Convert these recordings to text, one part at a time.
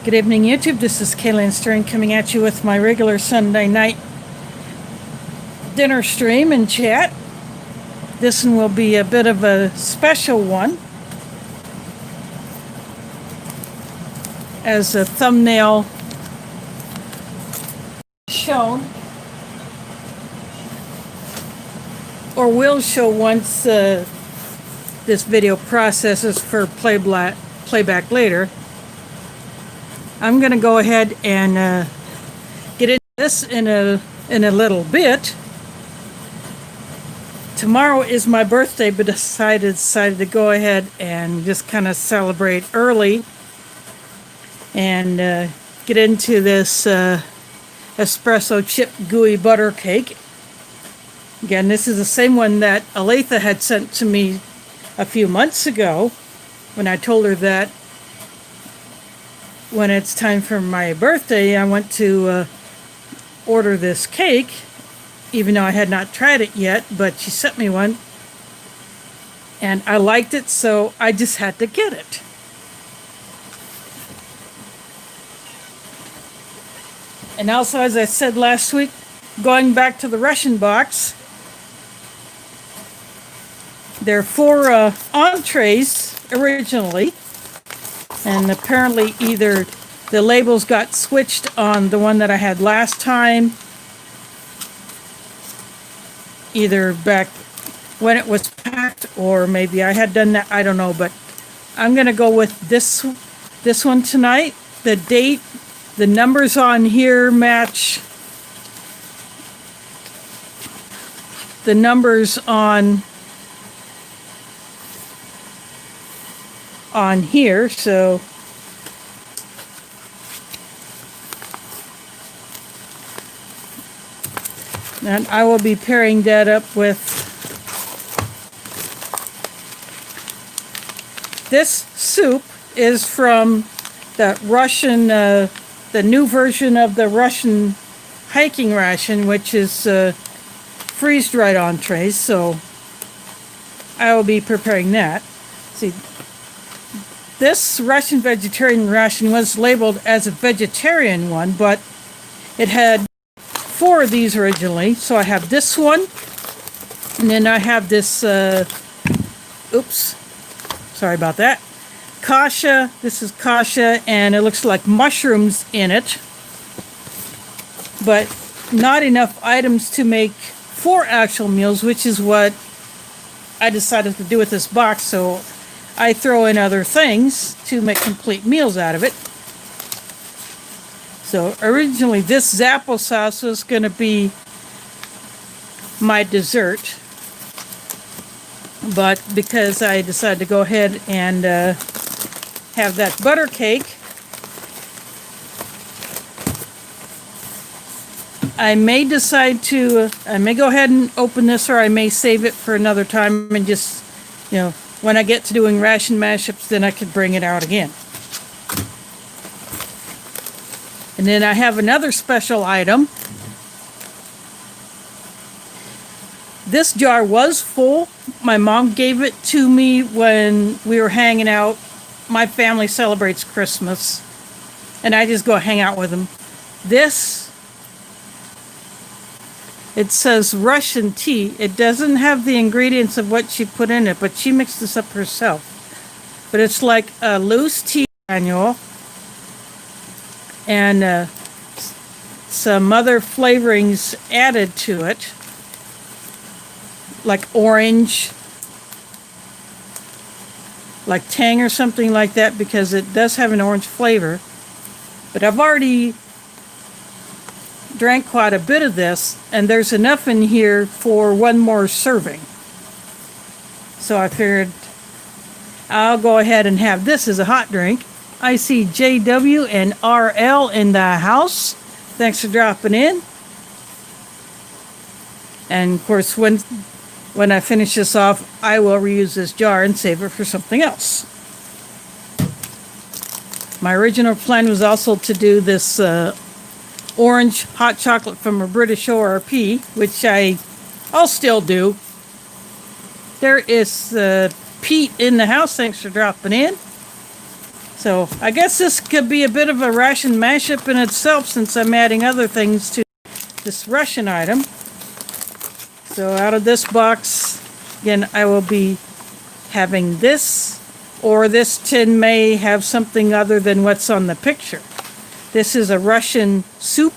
Good evening, YouTube. This is Kaylin Stern coming at you with my regular Sunday night dinner stream and chat. This one will be a bit of a special one, as a thumbnail shown, or will show once this video processes for playback later. I'm going to go ahead and get into this in a little bit. Tomorrow is my birthday, but decided to go ahead and just kind of celebrate early and get into this espresso chip gooey butter cake. Again, this is the same one that Aletha had sent to me a few months ago when I told her that when it's time for my birthday, I want to order this cake, even though I had not tried it yet, but she sent me one, and I liked it, so I just had to get it. And also, as I said last week, going back to the Ration box, there are 4 entrees originally. And apparently either the labels got switched on the one that I had last time, either back when it was packed, or maybe I had done that, I don't know. But I'm going to go with this one tonight. The date, the numbers on here match the numbers on here, so and I will be pairing that up with this soup is from the Russian, the new version of the Russian hiking ration, which is freeze-dried entrees, so I will be preparing that. See, this Russian vegetarian ration was labeled as a vegetarian one, but it had 4 of these originally. So I have this one, and then I have this, oops, sorry about that, kasha. This is kasha, and it looks like mushrooms in it, but not enough items to make 4 actual meals, which is what I decided to do with this box. So I throw in other things to make complete meals out of it. So originally this Zappo sauce was going to be my dessert, but because I decided to go ahead and have that butter cake, I may decide to, I may go ahead and open this, or I may save it for another time and just, when I get to doing ration mashups, then I could bring it out again. And then I have another special item. This jar was full. My mom gave it to me when we were hanging out. My family celebrates Christmas, and I just go hang out with them. This, it says Russian tea. It doesn't have the ingredients of what she put in it, but she mixed this up herself. But it's like a loose tea granule and some other flavorings added to it, like orange, like tang or something like that, because it does have an orange flavor. But I've already drank quite a bit of this, and there's enough in here for one more serving. So I figured I'll go ahead and have this as a hot drink. I see JW and RL in the house. Thanks for dropping in. And of course, when I finish this off, I will reuse this jar and save it for something else. My original plan was also to do this orange hot chocolate from a British ORP, which I'll still do. There is Pete in the house. Thanks for dropping in. So I guess this could be a bit of a ration mashup in itself, since I'm adding other things to this Russian item. So out of this box, again, I will be having this, or this tin may have something other than what's on the picture. This is a Russian soup.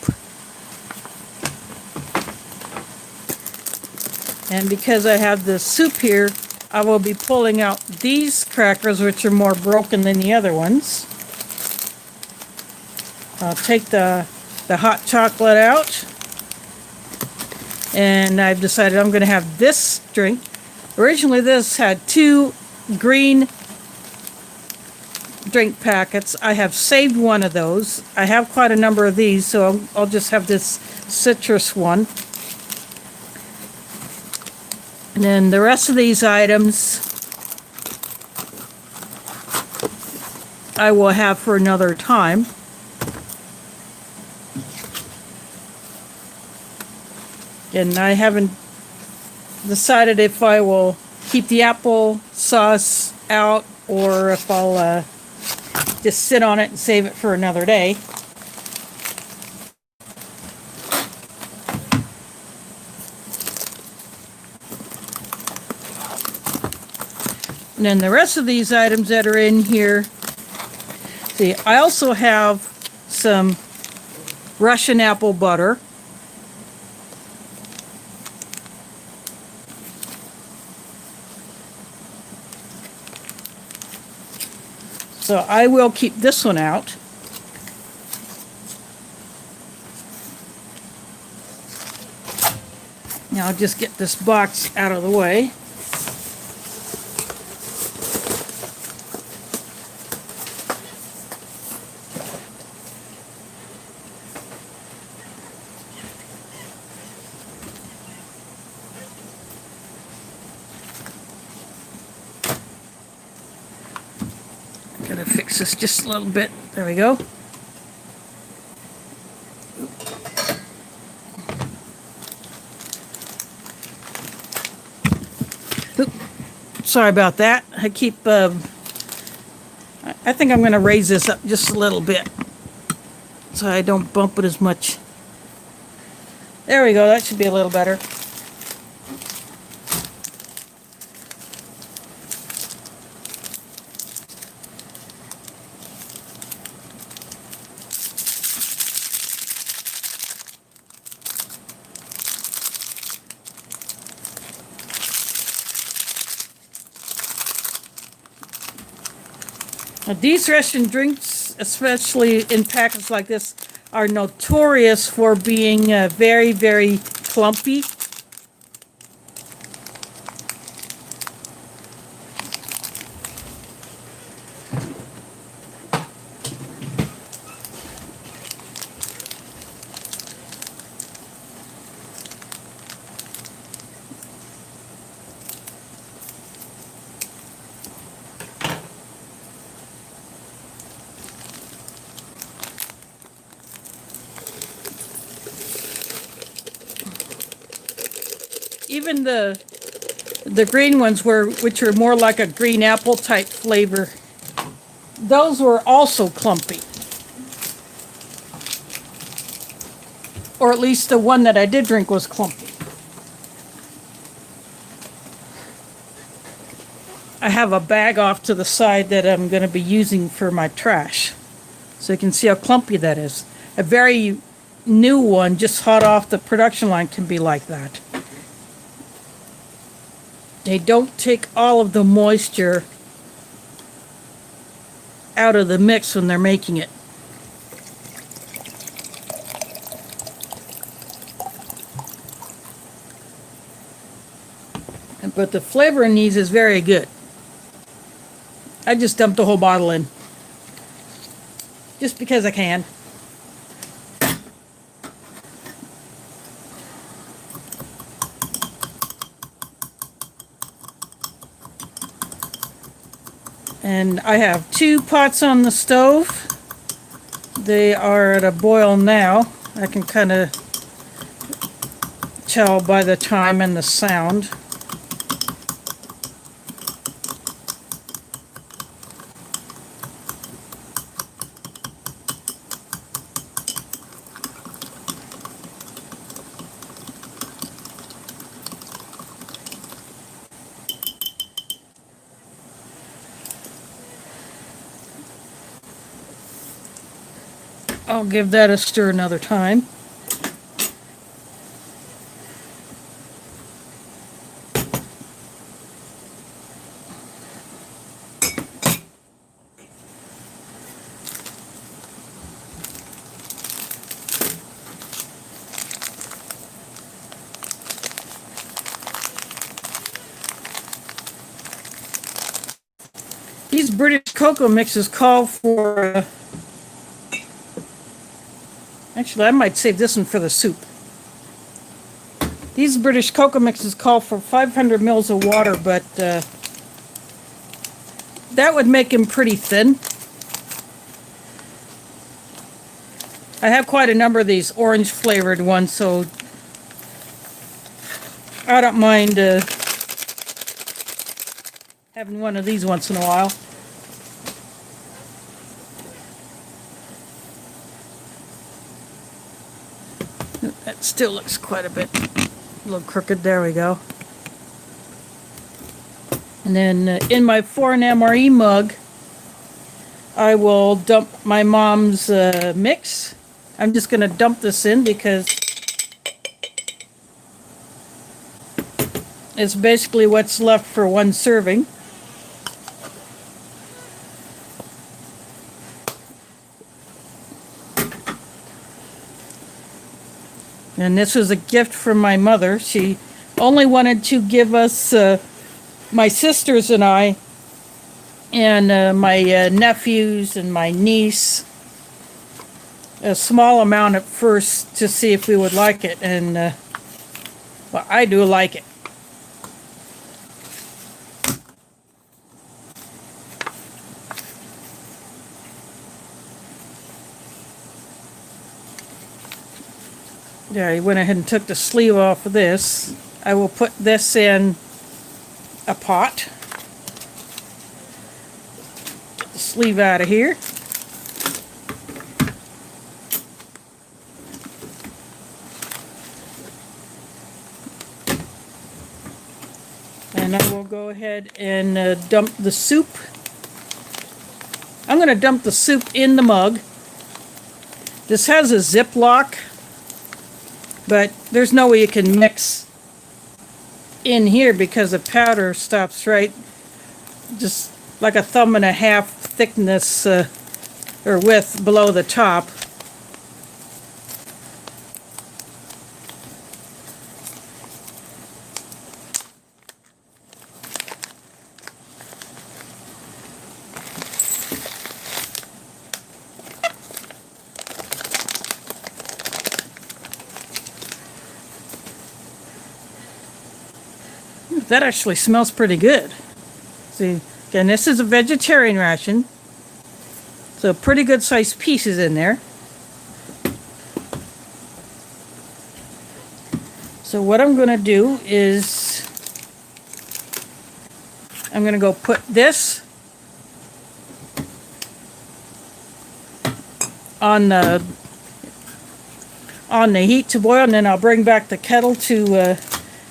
And because I have the soup here, I will be pulling out these crackers, which are more broken than the other ones. I'll take the hot chocolate out. And I've decided I'm going to have this drink. Originally this had 2 green drink packets. I have saved one of those. I have quite a number of these, so I'll just have this citrus one. And then the rest of these items I will have for another time. And I haven't decided if I will keep the apple sauce out or if I'll just sit on it and save it for another day. And then the rest of these items that are in here, see, I also have some Russian apple butter. So I will keep this one out. Now I'll just get this box out of the way. Gotta fix this just a little bit. There we go. Oop. Sorry about that. I keep, I think I'm gonna raise this up just a little bit so I don't bump it as much. There we go. That should be a little better. Now, these Russian drinks, especially in packets like this, are notorious for being very, very clumpy. Even the green ones which are more like a green apple type flavor, those were also clumpy. Or at least the one that I did drink was clumpy. I have a bag off to the side that I'm going to be using for my trash. So you can see how clumpy that is. A very new one, just hot off the production line, can be like that. They don't take all of the moisture out of the mix when they're making it. But the flavor in these is very good. I just dumped the whole bottle in. Just because I can. And I have 2 pots on the stove. They are at a boil now. I can kind of tell by the time and the sound. I'll give that a stir another time. These British cocoa mixes call for... actually, I might save this one for the soup. These British cocoa mixes call for 500 mils of water, but that would make them pretty thin. I have quite a number of these orange flavored ones, so I don't mind having one of these once in a while. That still looks quite a bit, a little crooked. There we go. And then in my 4-MRE mug, I will dump my mom's mix. I'm just going to dump this in because it's basically what's left for one serving. And this was a gift from my mother. She only wanted to give us, my sisters and I, and my nephews and my niece, a small amount at first to see if we would like it. And, well, I do like it. There, I went ahead and took the sleeve off of this. I will put this in a pot. Get the sleeve out of here. And I will go ahead and dump the soup. I'm going to dump the soup in the mug. This has a Ziploc, but there's no way you can mix in here because the powder stops right just like a thumb and a half thickness or width below the top. That actually smells pretty good. See, again, this is a vegetarian ration, so pretty good sized pieces in there. So what I'm going to do is I'm going to go put this on the heat to boil, and then I'll bring back the kettle to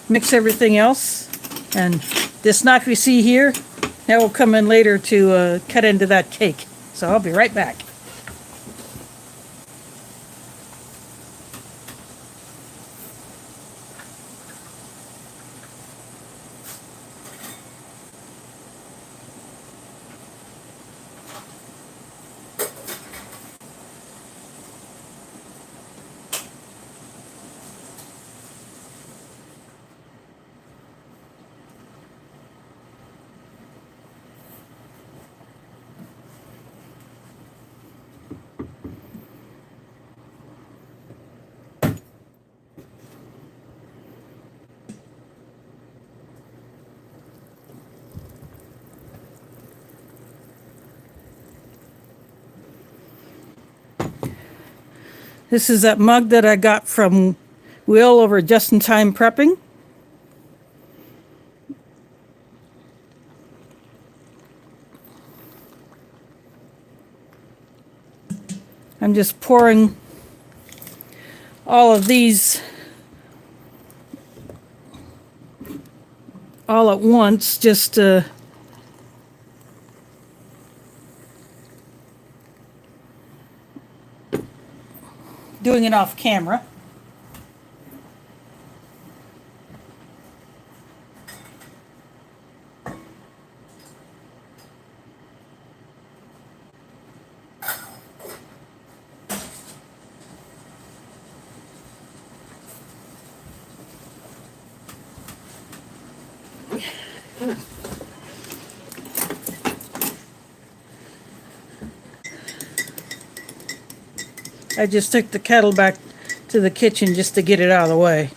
mix everything else. And this knife you see here, that will come in later to cut into that cake. So I'll be right back. This is that mug that I got from Will over Just in Time Prepping. I'm just pouring all of these all at once, just to doing it off camera. I just took the kettle back to the kitchen just to get it out of the way.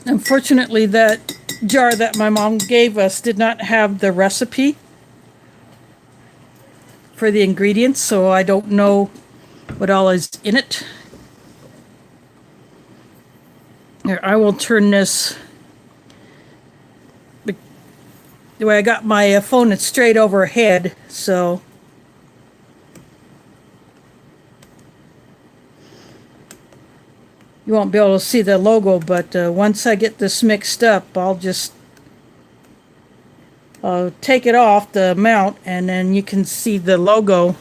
Unfortunately, that jar that my mom gave us did not have the recipe for the ingredients, so I don't know what all is in it. Here, I will turn this. The way I got my phone, it's straight overhead, so you won't be able to see the logo, but once I get this mixed up, I'll just take it off the mount, and then you can see the logo.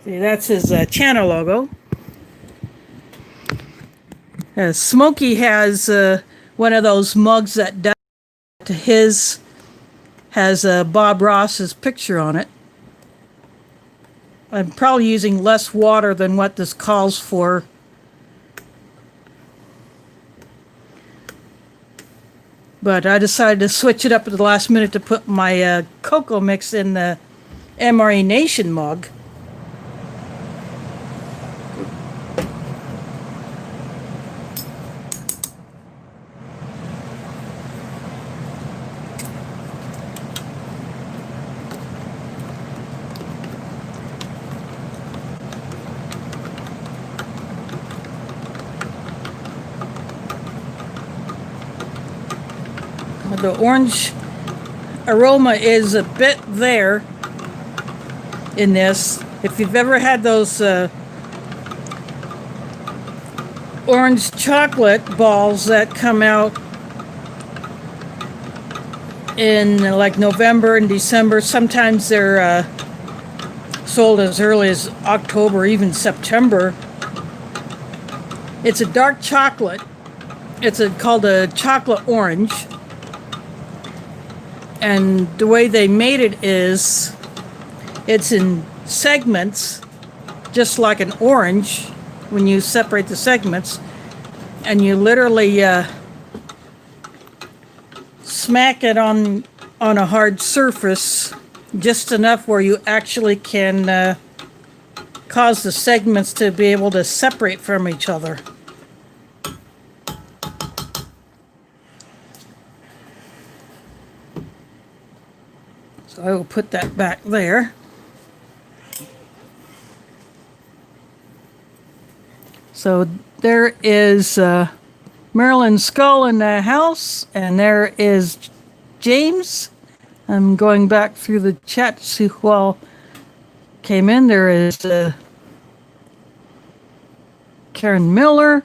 See, that's his channel logo. Smokey has one of those mugs that does. His has Bob Ross's picture on it. I'm probably using less water than what this calls for. But I decided to switch it up at the last minute to put my cocoa mix in the MRE Nation mug. The orange aroma is a bit there in this. If you've ever had those orange chocolate balls that come out in like November and December, sometimes they're sold as early as October, even September. It's a dark chocolate. It's called a chocolate orange. And the way they made it is, it's in segments, just like an orange, when you separate the segments, and you literally smack it on a hard surface, just enough where you actually can cause the segments to be able to separate from each other. So I will put that back there. So there is Marilyn Skull in the house, and there is James. I'm going back through the chat to see who all came in. There is Karen Miller.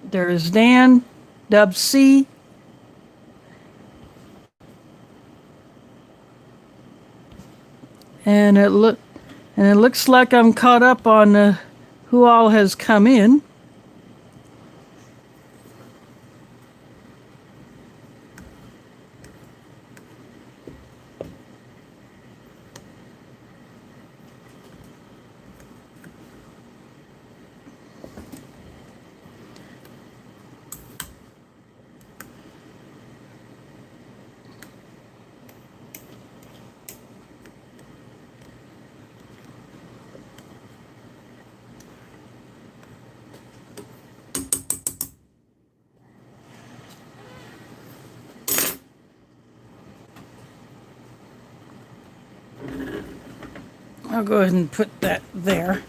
There is Dan, Dub C. And it looks like I'm caught up on who all has come in. I'll go ahead and put that there.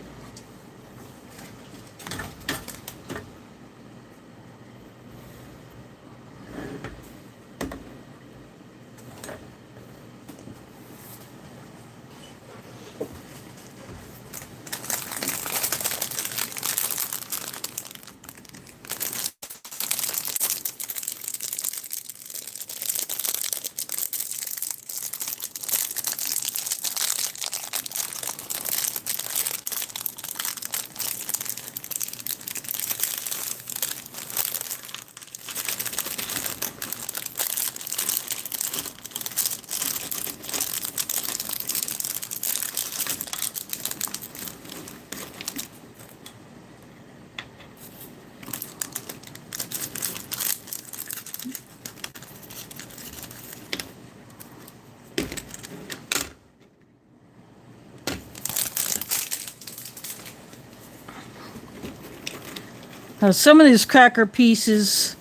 Now, some of these cracker pieces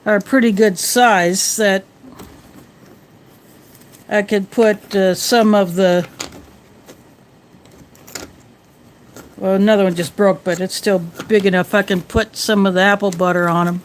are a pretty good size that I could put some of the... Well, another one just broke, but it's still big enough. I can put some of the apple butter on them.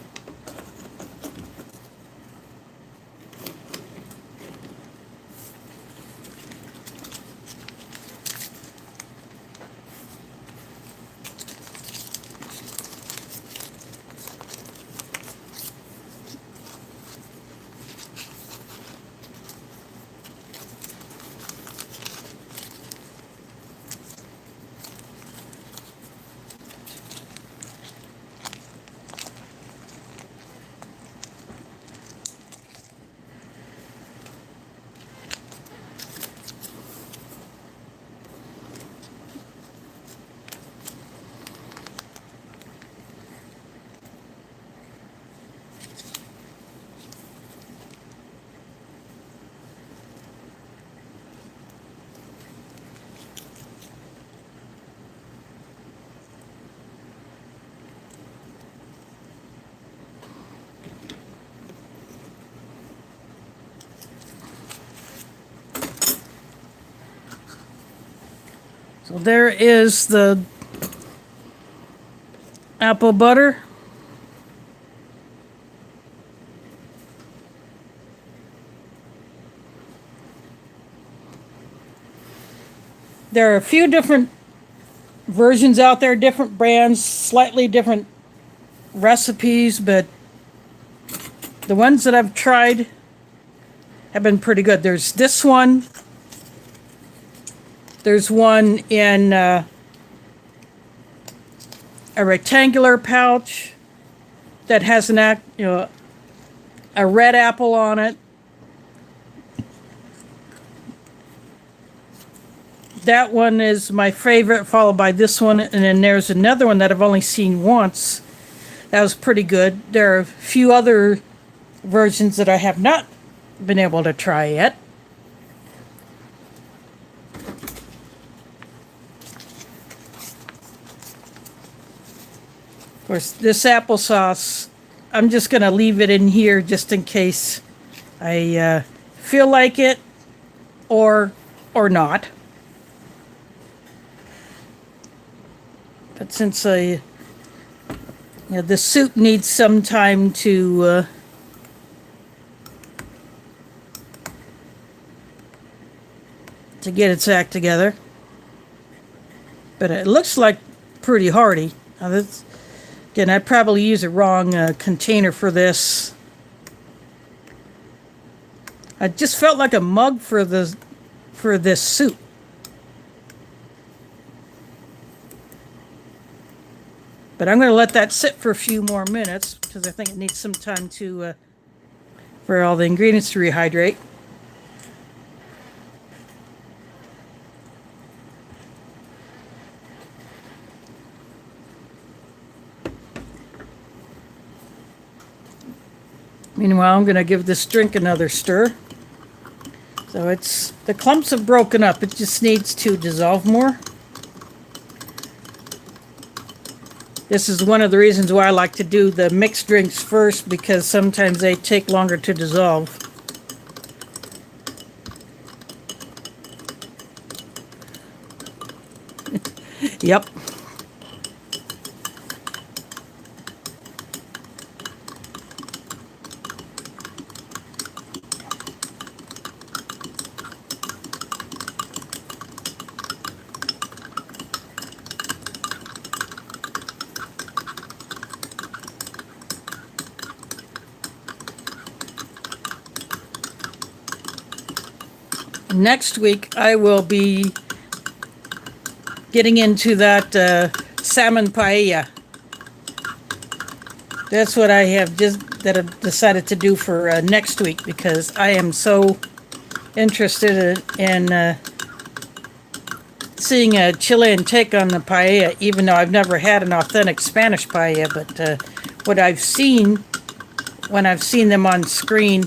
So there is the apple butter. There are a few different versions out there, different brands, slightly different recipes, but the ones that I've tried have been pretty good. There's this one. There's one in a rectangular pouch that has a red apple on it. That one is my favorite, followed by this one, and then there's another one that I've only seen once. That was pretty good. There are a few other versions that I have not been able to try yet. Of course, this applesauce, I'm just going to leave it in here just in case I feel like it or not. But since the soup needs some time to get its act together, but it looks like pretty hearty. Now this, again, I'd probably use a wrong container for this. I just felt like a mug for this soup. But I'm going to let that sit for a few more minutes because I think it needs some time to for all the ingredients to rehydrate. Meanwhile, I'm going to give this drink another stir. So the clumps have broken up. It just needs to dissolve more. This is one of the reasons why I like to do the mixed drinks first, because sometimes they take longer to dissolve. Yep. Next week, I will be getting into that salmon paella. That's what I have I've decided to do for next week, because I am so interested in seeing a Chilean take on the paella, even though I've never had an authentic Spanish paella. But what I've seen, when I've seen them on screen,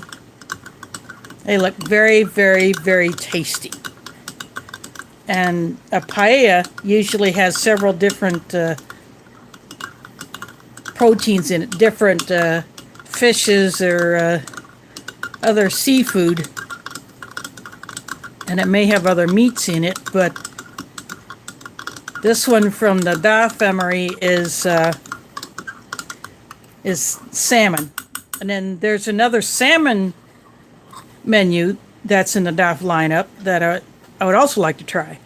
they look very, very, very tasty. And a paella usually has several different proteins in it, different fishes or other seafood. And it may have other meats in it, but this one from the DAF Emery is salmon. And then there's another salmon menu that's in the DAF lineup that I would also like to try.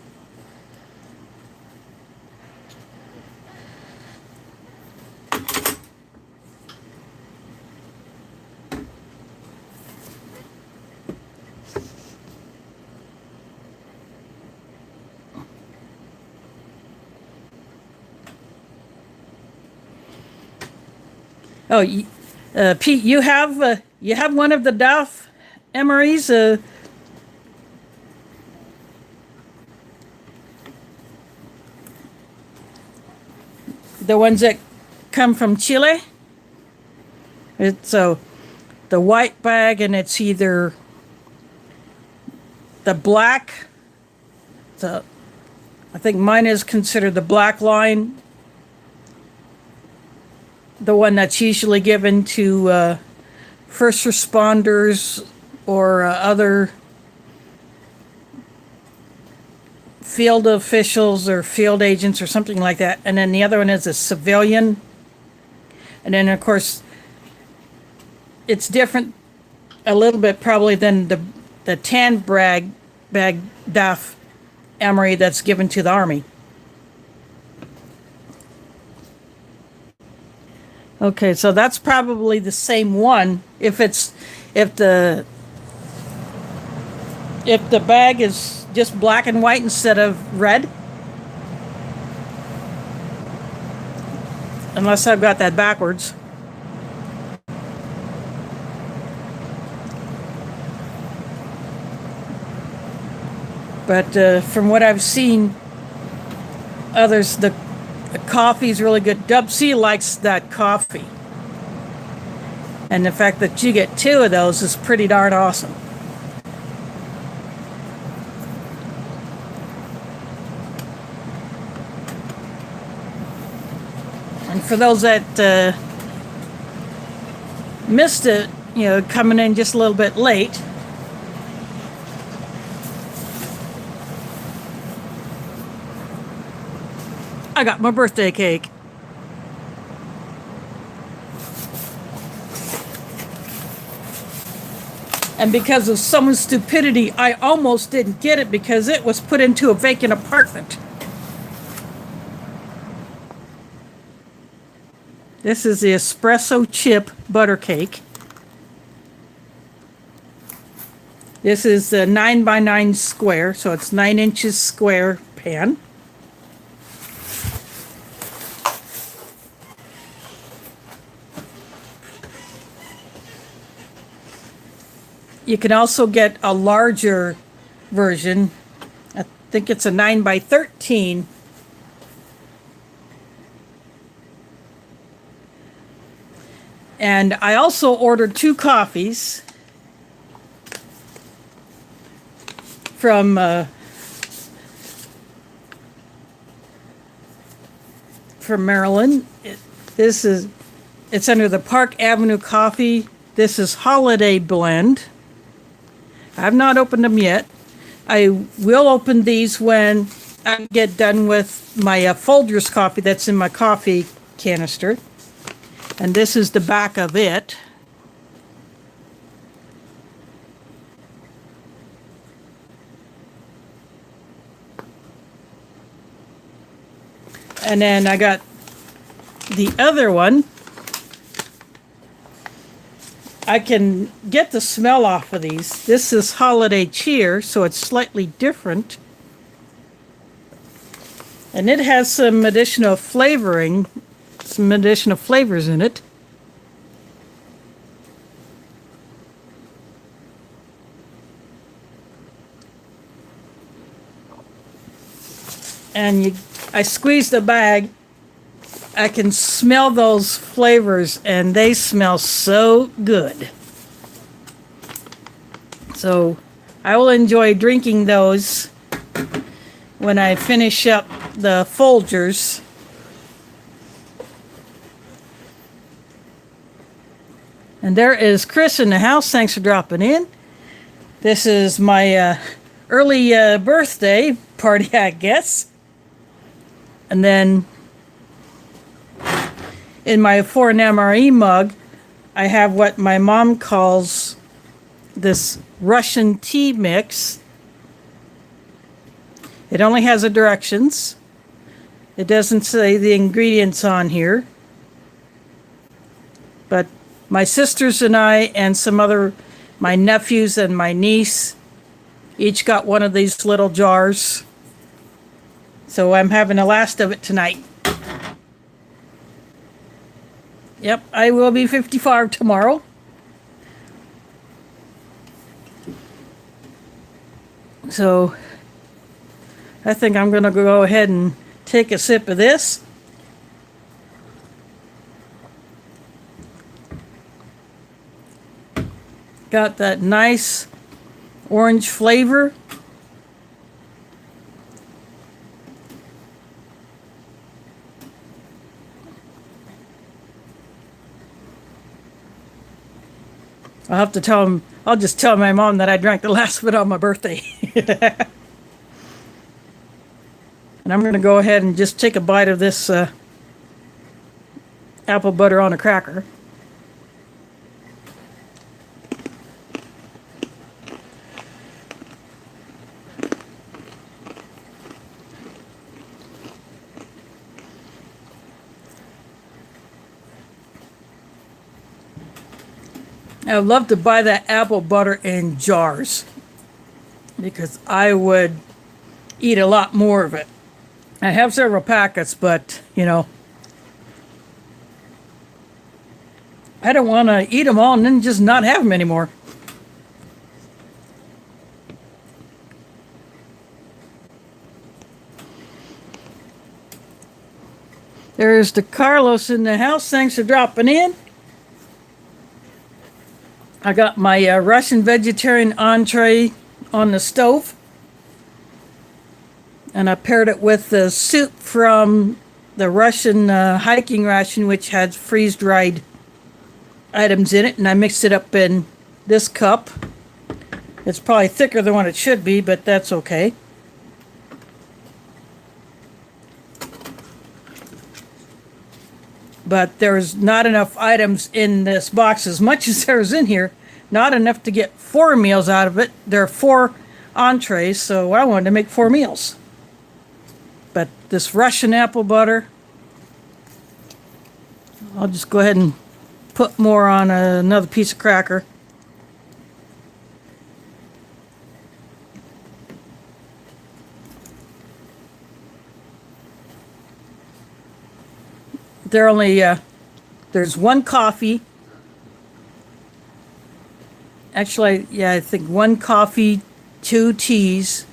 Oh, Pete, you have one of the DAF Emerys. The ones that come from Chile. It's the white bag, and it's either the black. I think mine is considered the black line. The one that's usually given to first responders or other field officials or field agents or something like that. And then the other one is a civilian. And then, of course, it's different a little bit probably than the tan bag DAF Emery that's given to the Army. Okay, so that's probably the same one. If the bag is just black and white instead of red. Unless I've got that backwards. But from what I've seen, others, the coffee is really good. Dub C likes that coffee. And the fact that you get two of those is pretty darn awesome. And for those that missed it, coming in just a little bit late, I got my birthday cake. And because of someone's stupidity, I almost didn't get it because it was put into a vacant apartment. This is the espresso chip butter cake. This is the 9x9 square, so it's 9 inches square pan. You can also get a larger version. I think it's a 9x13. And I also ordered 2 coffees from Maryland. It's under the Park Avenue Coffee. This is Holiday Blend. I have not opened them yet. I will open these when I get done with my Folgers coffee that's in my coffee canister. And this is the back of it. And then I got the other one. I can get the smell off of these. This is Holiday Cheer, so it's slightly different. And it has some additional flavoring, some additional flavors in it. And I squeeze the bag. I can smell those flavors, and they smell so good. So I will enjoy drinking those when I finish up the Folgers. And there is Chris in the house. Thanks for dropping in. This is my early birthday party, I guess. And then in my foreign MRE mug, I have what my mom calls this Russian tea mix. It only has the directions. It doesn't say the ingredients on here. But my sisters and I and my nephews and my niece each got one of these little jars. So I'm having the last of it tonight. Yep, I will be 55 tomorrow. So I think I'm going to go ahead and take a sip of this. Got that nice orange flavor. I'll just tell my mom that I drank the last of it on my birthday. And I'm going to go ahead and just take a bite of this apple butter on a cracker. I would love to buy that apple butter in jars because I would eat a lot more of it. I have several packets, but, you know, I don't want to eat them all and then just not have them anymore. There's the Carlos in the house. Thanks for dropping in. I got my Russian vegetarian entree on the stove. And I paired it with the soup from the Russian hiking ration, which had freeze-dried items in it. And I mixed it up in this cup. It's probably thicker than what it should be, but that's okay. But there's not enough items in this box, as much as there's in here. Not enough to get 4 meals out of it. There are 4 entrees, so I wanted to make 4 meals. But this Russian apple butter, I'll just go ahead and put more on another piece of cracker. There's 1 coffee. Actually, yeah, I think 1 coffee, 2 teas.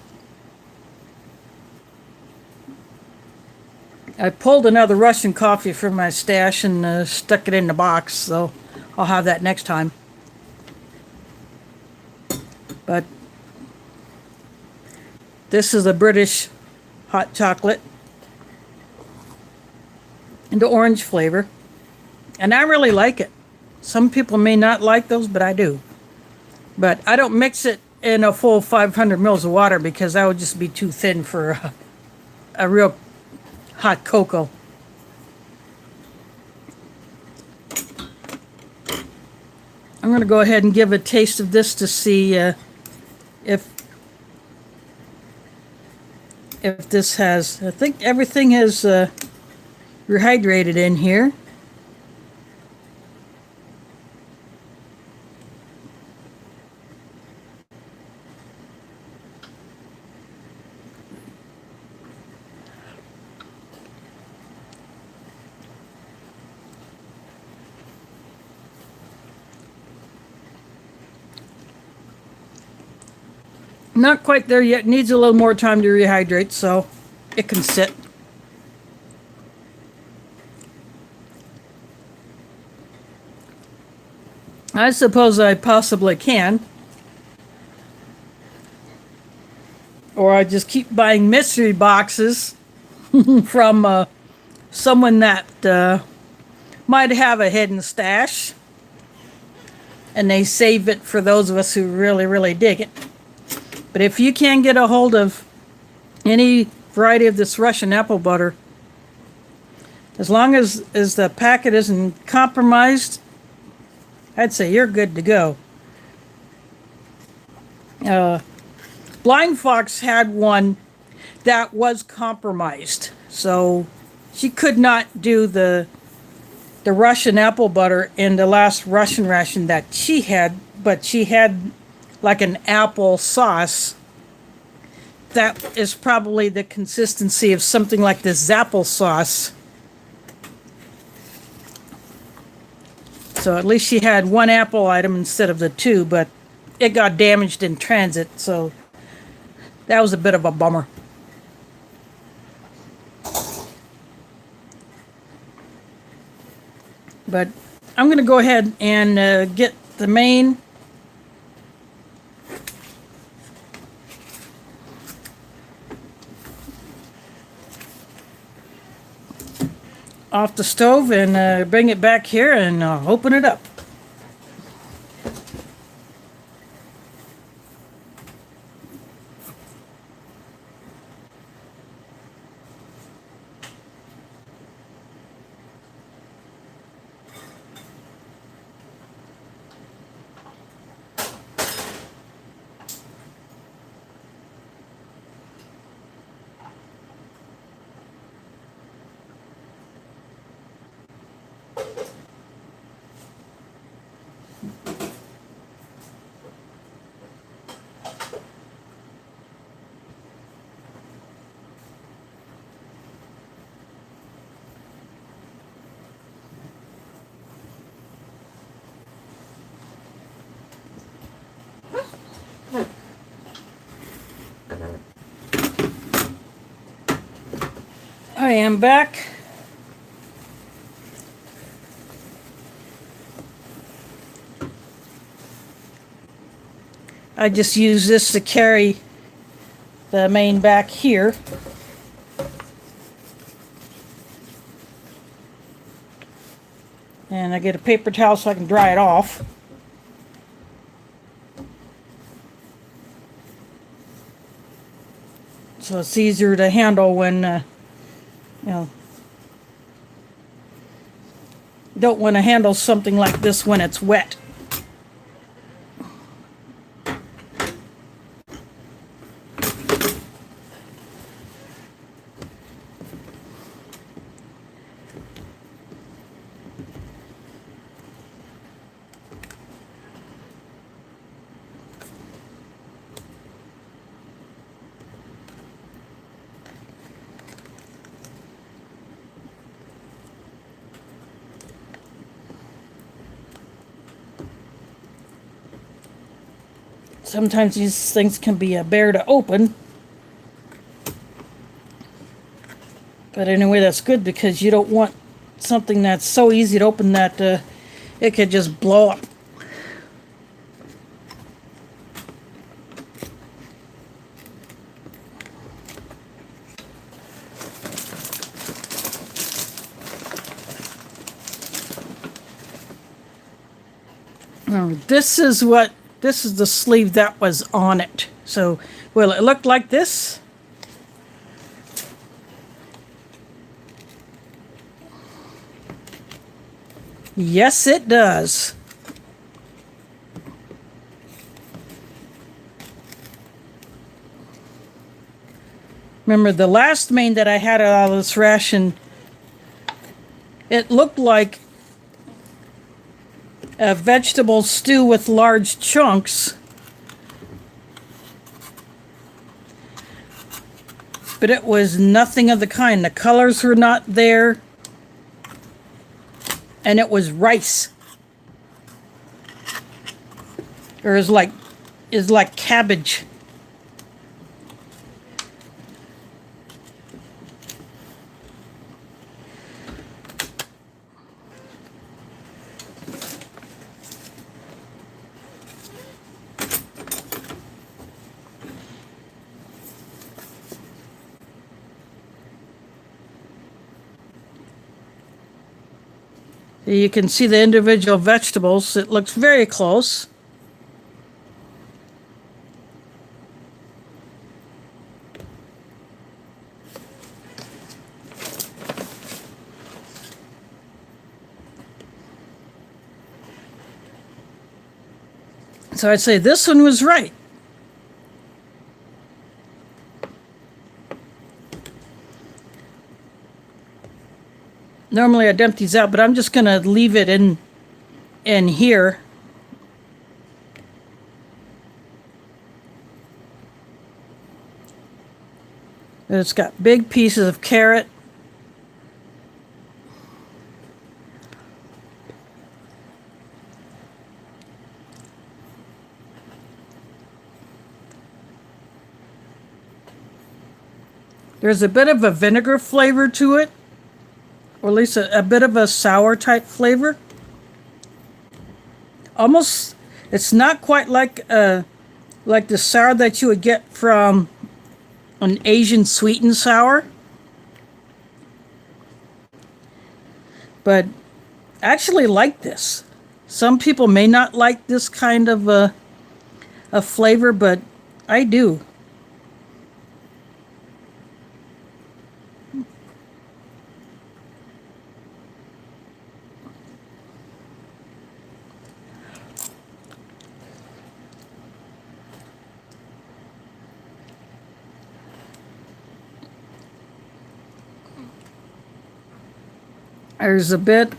I pulled another Russian coffee from my stash and stuck it in the box, so I'll have that next time. But this is a British hot chocolate and the orange flavor, and I really like it. Some people may not like those, but I do. But I don't mix it in a full 500 mils of water because that would just be too thin for a real hot cocoa. I'm going to go ahead and give a taste of this to see if this has, I think everything has rehydrated in here. Not quite there yet. Needs a little more time to rehydrate, so it can sit. I suppose I possibly can. Or I just keep buying mystery boxes from someone that might have a hidden stash. and they save it for those of us who really, really dig it. But if you can get a hold of any variety of this Russian apple butter, as long as the packet isn't compromised, I'd say you're good to go. Blind Fox had one that was compromised, so she could not do the Russian apple butter in the last Russian ration that she had, but she had like an apple sauce that is probably the consistency of something like this apple sauce. So at least she had one apple item instead of the two, but it got damaged in transit, so that was a bit of a bummer. But I'm going to go ahead and get the main off the stove and bring it back here and open it up. I am back. I just use this to carry the main back here. And I get a paper towel so I can dry it off. So it's easier to handle when, you know, don't want to handle something like this when it's wet. Sometimes these things can be a bear to open. But anyway, that's good because you don't want something that's so easy to open that it could just blow up. Now, this is the sleeve that was on it. So, will it look like this? Yes, it does. Remember the last main that I had out of this ration, it looked like a vegetable stew with large chunks. But it was nothing of the kind. The colors were not there. And it was rice. Or is like cabbage. You can see the individual vegetables. It looks very close. So I'd say this one was right. Normally I dump these out, but I'm just going to leave it in here. It's got big pieces of carrot. There's a bit of a vinegar flavor to it, or at least a bit of a sour type flavor. Almost, it's not quite like the sour that you would get from an Asian sweet and sour. But I actually like this. Some people may not like this kind of a flavor, but I do. There's a bit,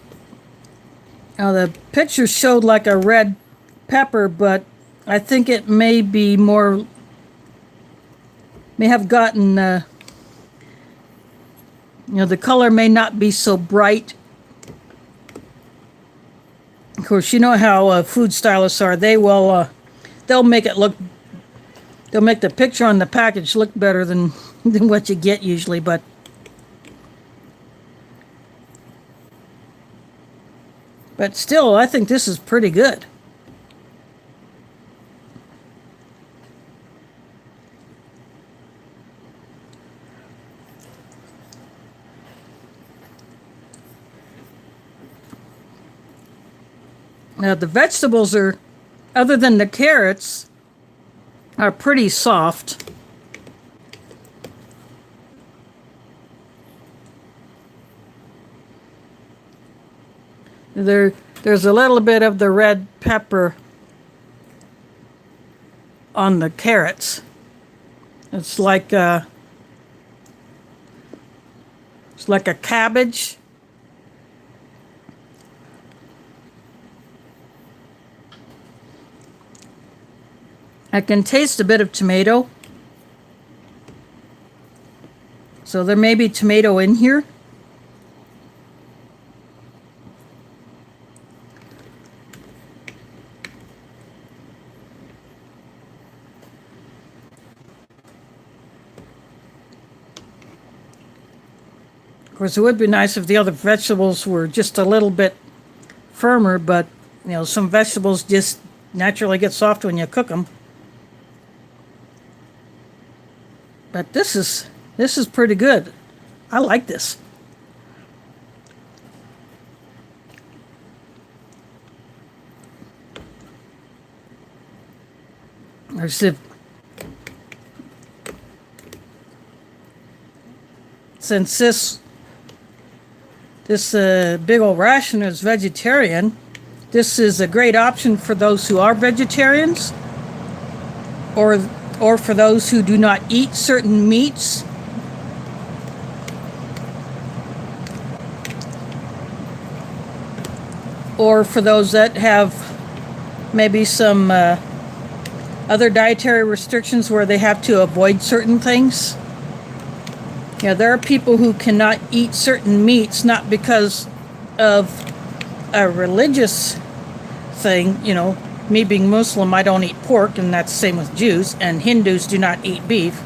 the picture showed like a red pepper, but I think it may be more, may have gotten, the color may not be so bright. Of course, you know how food stylists are. They will, they'll make it look, they'll make the picture on the package look better than what you get usually, but still, I think this is pretty good. Now the vegetables are, other than the carrots, are pretty soft. There's a little bit of the red pepper on the carrots. It's like a cabbage. I can taste a bit of tomato. So there may be tomato in here. Of course, it would be nice if the other vegetables were just a little bit firmer, but some vegetables just naturally get soft when you cook them. But this is pretty good. I like this. Since this big old ration is vegetarian, this is a great option for those who are vegetarians, or for those who do not eat certain meats. Or for those that have maybe some other dietary restrictions where they have to avoid certain things. There are people who cannot eat certain meats, not because of a religious thing. Me being Muslim, I don't eat pork, and that's the same with Jews, and Hindus do not eat beef.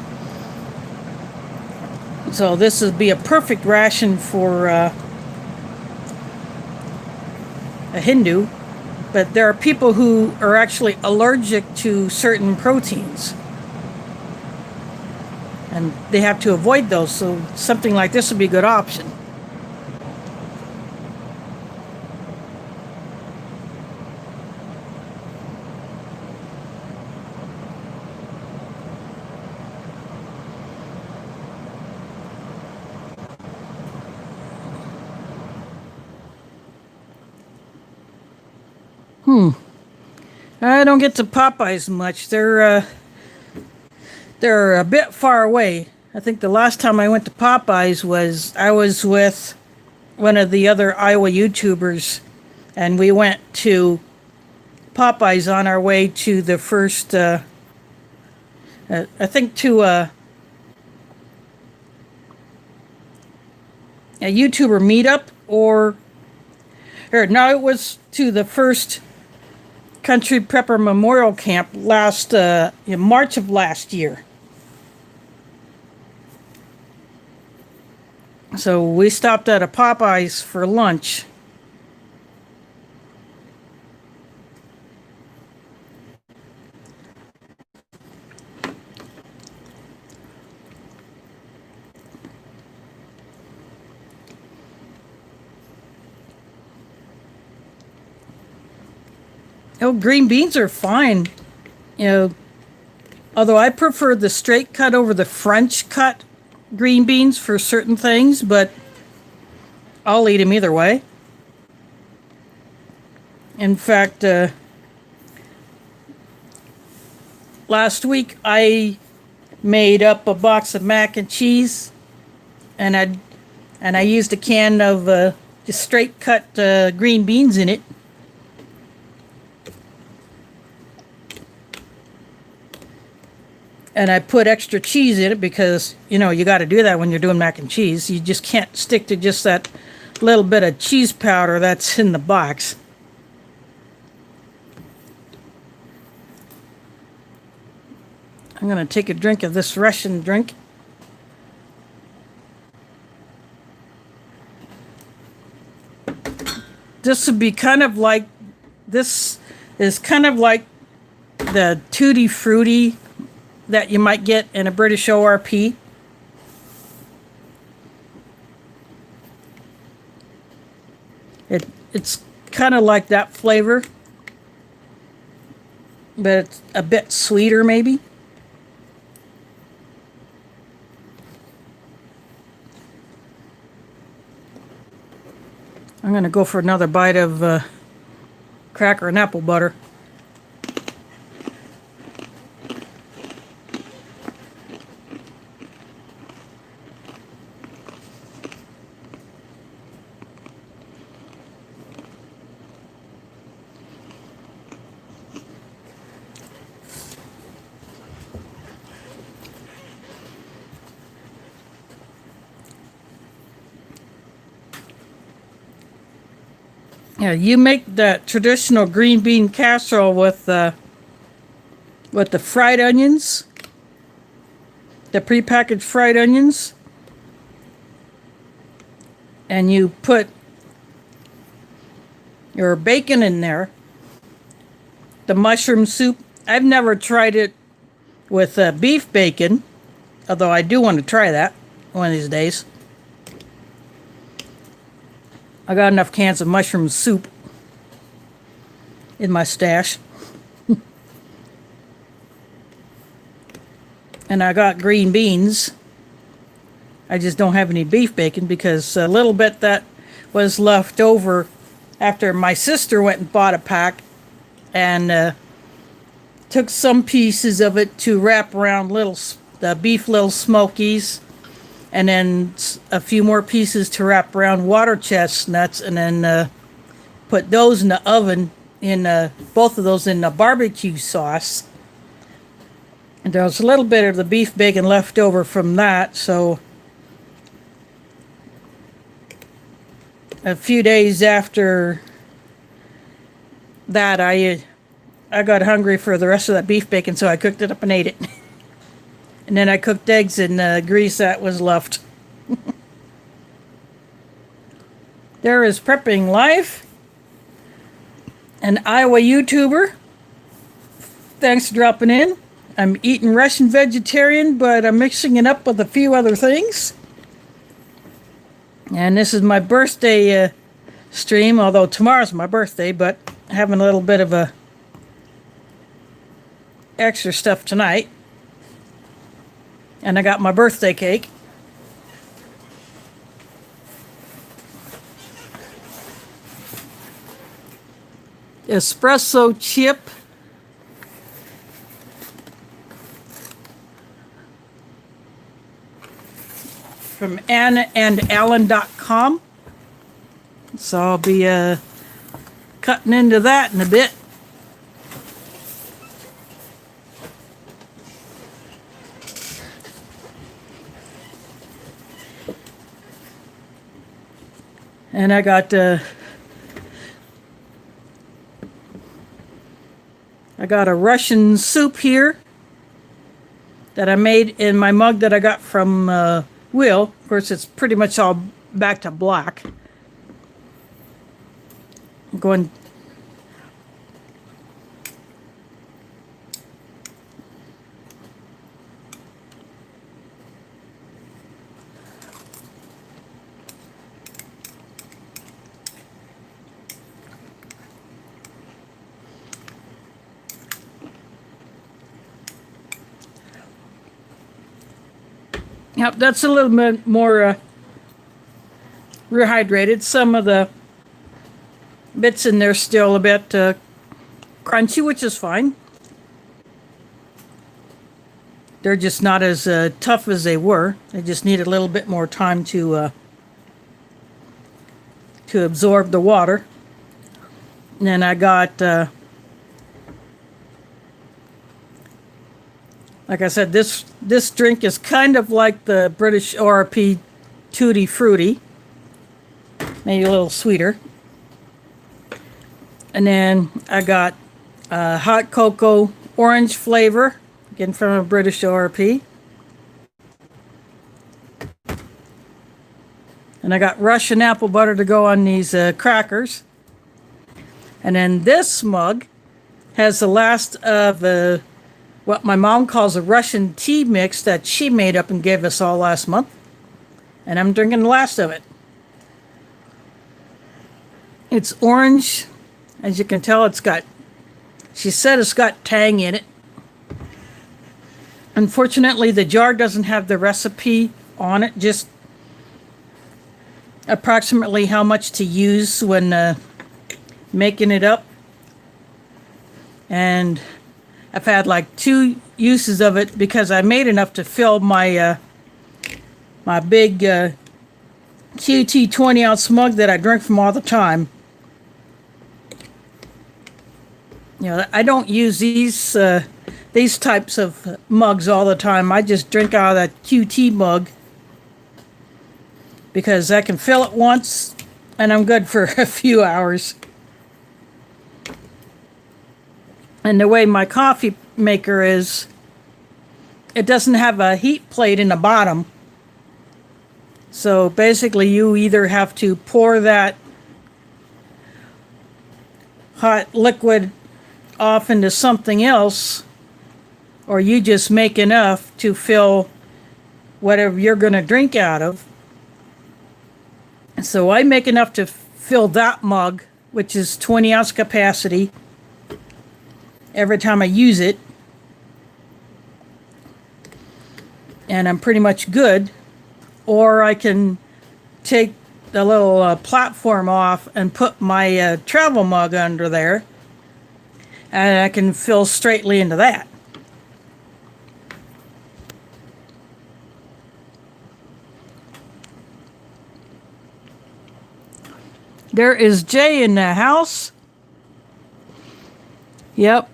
So this would be a perfect ration for a Hindu, but there are people who are actually allergic to certain proteins, and they have to avoid those, so something like this would be a good option. I don't get to Popeyes much. They're a bit far away. I think the last time I went to Popeyes I was with one of the other Iowa YouTubers, and we went to Popeyes on our way to the first, I think to a YouTuber meetup, or no, it was to the first Country Prepper Memorial Camp in March of last year. So we stopped at a Popeyes for lunch. Oh, green beans are fine. Although I prefer the straight cut over the French cut green beans for certain things, but I'll eat them either way. In fact, last week I made up a box of mac and cheese, and I used a can of just straight cut green beans in it. And I put extra cheese in it because, you got to do that when you're doing mac and cheese. You just can't stick to just that little bit of cheese powder that's in the box. I'm going to take a drink of this Russian drink. This is kind of like the Tutti Frutti that you might get in a British ORP. It's kind of like that flavor, but it's a bit sweeter maybe. I'm going to go for another bite of cracker and apple butter. Yeah, you make that traditional green bean casserole with the fried onions, the prepackaged fried onions, and you put your bacon in there, the mushroom soup. I've never tried it with beef bacon, although I do want to try that one of these days. I got enough cans of mushroom soup in my stash. And I got green beans. I just don't have any beef bacon because a little bit that was left over after my sister went and bought a pack and took some pieces of it to wrap around the beef little smokies, and then a few more pieces to wrap around water chestnuts, and then put those in the oven, both of those in the barbecue sauce. And there was a little bit of the beef bacon left over from that, so a few days after that, I got hungry for the rest of that beef bacon, so I cooked it up and ate it. And then I cooked eggs in grease that was left. There is Prepping Life, an Iowa YouTuber. Thanks for dropping in. I'm eating Russian vegetarian, but I'm mixing it up with a few other things. And this is my birthday stream, although tomorrow's my birthday, but having a little bit of a extra stuff tonight. And I got my birthday cake. espresso chip. From AnnaandAlan.com. So I'll be cutting into that in a bit. And I got a Russian soup here that I made in my mug that I got from Will. Of course, it's pretty much all back to black. I'm going. Yep, that's a little bit more rehydrated. Some of the bits in there still a bit crunchy, which is fine. They're just not as tough as they were. They just need a little bit more time to absorb the water. And then I got, like I said, this drink is kind of like the British ORP Tutti Frutti, maybe a little sweeter. And then I got hot cocoa orange flavor, again from a British ORP. And I got Russian apple butter to go on these crackers. And then this mug has the last of what my mom calls a Russian tea mix that she made up and gave us all last month. And I'm drinking the last of it. It's orange. As you can tell, she said it's got tang in it. Unfortunately, the jar doesn't have the recipe on it, just approximately how much to use when making it up. And I've had like 2 uses of it because I made enough to fill my my big QT 20-ounce mug that I drink from all the time. You know, I don't use these types of mugs all the time. I just drink out of that QT mug because I can fill it once and I'm good for a few hours. And the way my coffee maker is, it doesn't have a heat plate in the bottom. So basically you either have to pour that hot liquid off into something else, or you just make enough to fill whatever you're going to drink out of. So I make enough to fill that mug, which is 20-ounce capacity, every time I use it. And I'm pretty much good. Or I can take the little platform off and put my travel mug under there. And I can fill straightly into that. There is Jay in the house. Yep.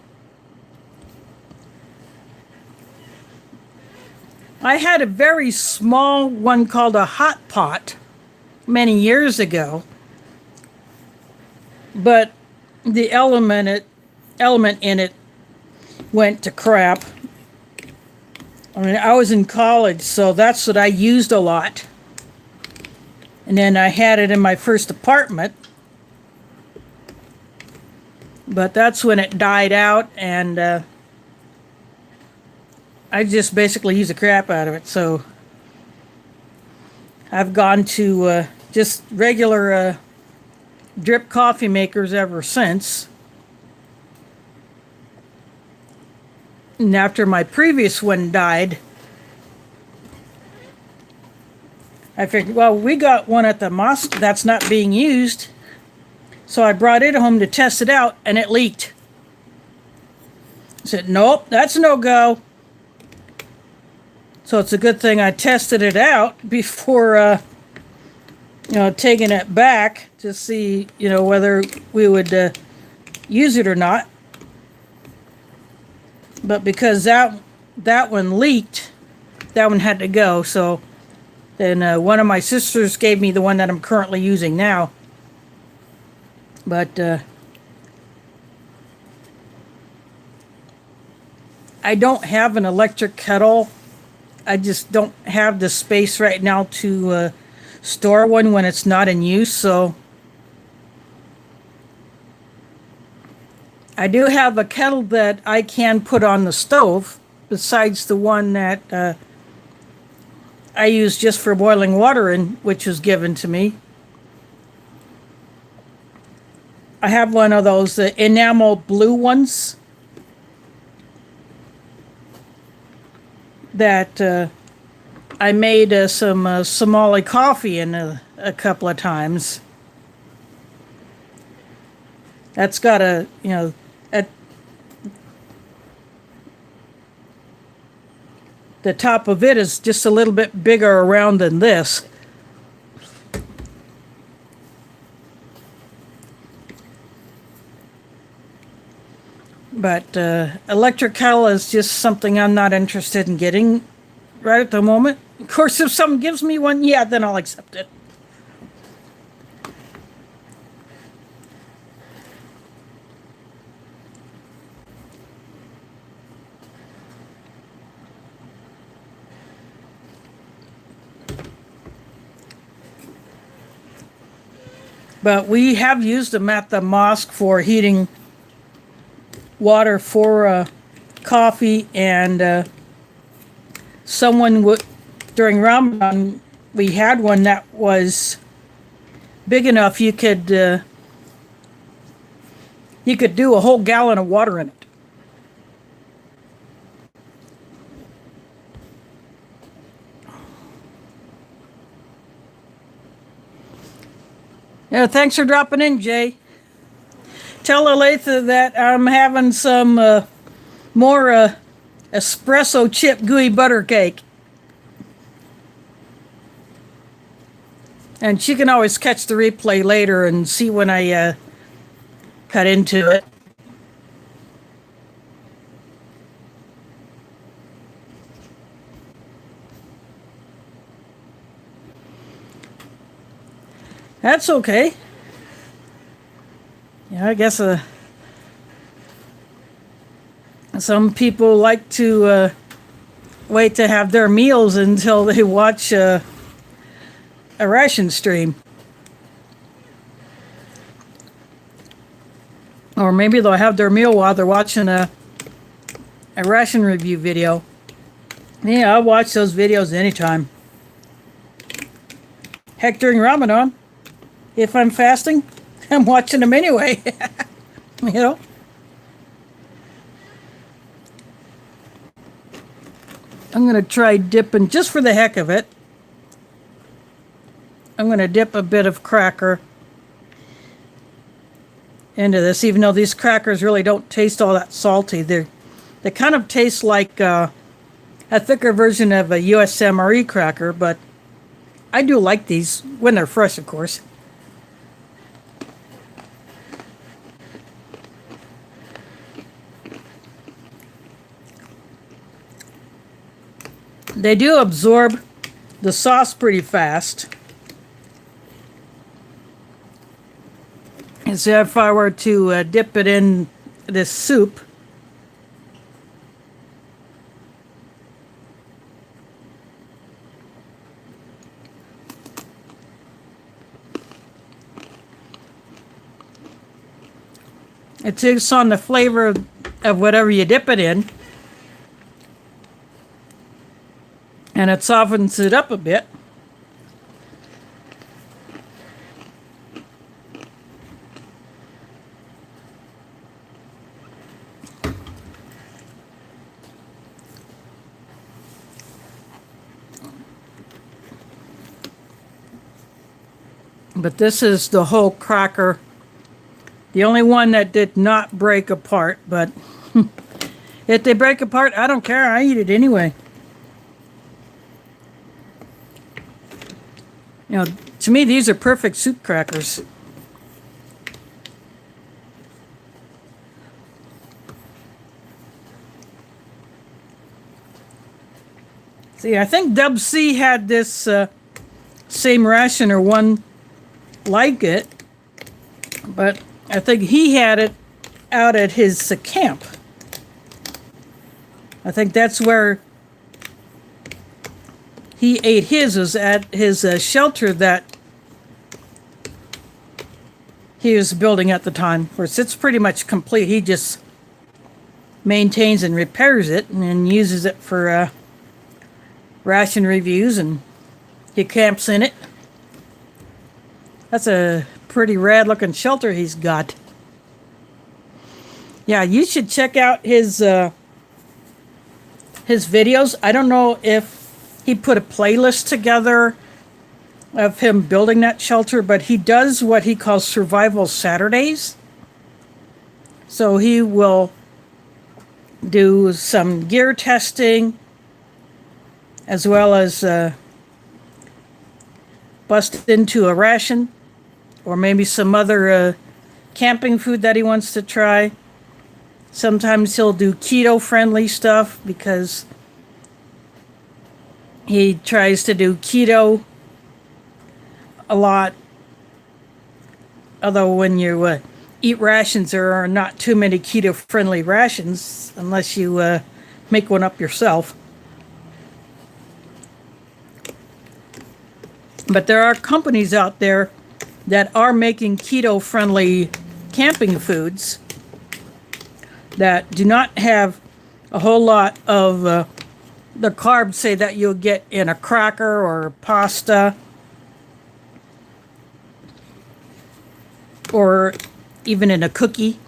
I had a very small one called a hot pot many years ago. But the element in it went to crap. I mean, I was in college, so that's what I used a lot. And then I had it in my first apartment. But that's when it died out, and I just basically use the crap out of it. So I've gone to just regular drip coffee makers ever since. And after my previous one died, I figured, well, we got one at the mosque that's not being used. So I brought it home to test it out, and it leaked. I said, nope, that's no go. So it's a good thing I tested it out before, taking it back to see, whether we would use it or not. But because that one leaked, that one had to go. So then one of my sisters gave me the one that I'm currently using now. But I don't have an electric kettle. I just don't have the space right now to store one when it's not in use. So I do have a kettle that I can put on the stove besides the one that I use just for boiling water in, which was given to me. I have one of those enamel blue ones that I made some Somali coffee in a couple of times. That's got the top of it is just a little bit bigger around than this. But electric kettle is just something I'm not interested in getting right at the moment. Of course, if someone gives me one, yeah, then I'll accept it. But we have used them at the mosque for heating water for coffee, and during Ramadan we had one that was big enough you could do a whole gallon of water in it. Yeah, thanks for dropping in, Jay. Tell Aletha that I'm having some more espresso chip gooey butter cake. And she can always catch the replay later and see when I cut into it. That's okay. Yeah, I guess some people like to wait to have their meals until they watch a Ration stream. Or maybe they'll have their meal while they're watching a Ration review video. Yeah, I watch those videos anytime. Heck, during Ramadan, if I'm fasting, I'm watching them anyway. You know? I'm going to try dipping, just for the heck of it. I'm going to dip a bit of cracker into this, even though these crackers really don't taste all that salty. They kind of taste like a thicker version of a USMRE cracker, but I do like these when they're fresh, of course. They do absorb the sauce pretty fast. And so if I were to dip it in this soup, it takes on the flavor of whatever you dip it in. And it softens it up a bit. But this is the whole cracker The only one that did not break apart, but if they break apart, I don't care. I eat it anyway. You know, to me, these are perfect soup crackers. See, I think Dub C had this same ration or one like it, but I think he had it out at his camp. I think that's where he ate his, was at his shelter that he was building at the time. Of course, it's pretty much complete. He just maintains and repairs it and then uses it for ration reviews, and he camps in it. That's a pretty rad looking shelter he's got. Yeah, you should check out his videos. I don't know if he put a playlist together of him building that shelter, but he does what he calls Survival Saturdays. So he will do some gear testing, as well as bust into a ration or maybe some other camping food that he wants to try. Sometimes he'll do keto-friendly stuff because he tries to do keto a lot. Although when you eat rations, there are not too many keto-friendly rations unless you make one up yourself. But there are companies out there that are making keto-friendly camping foods that do not have a whole lot of the carbs, say, that you'll get in a cracker or pasta or even in a cookie.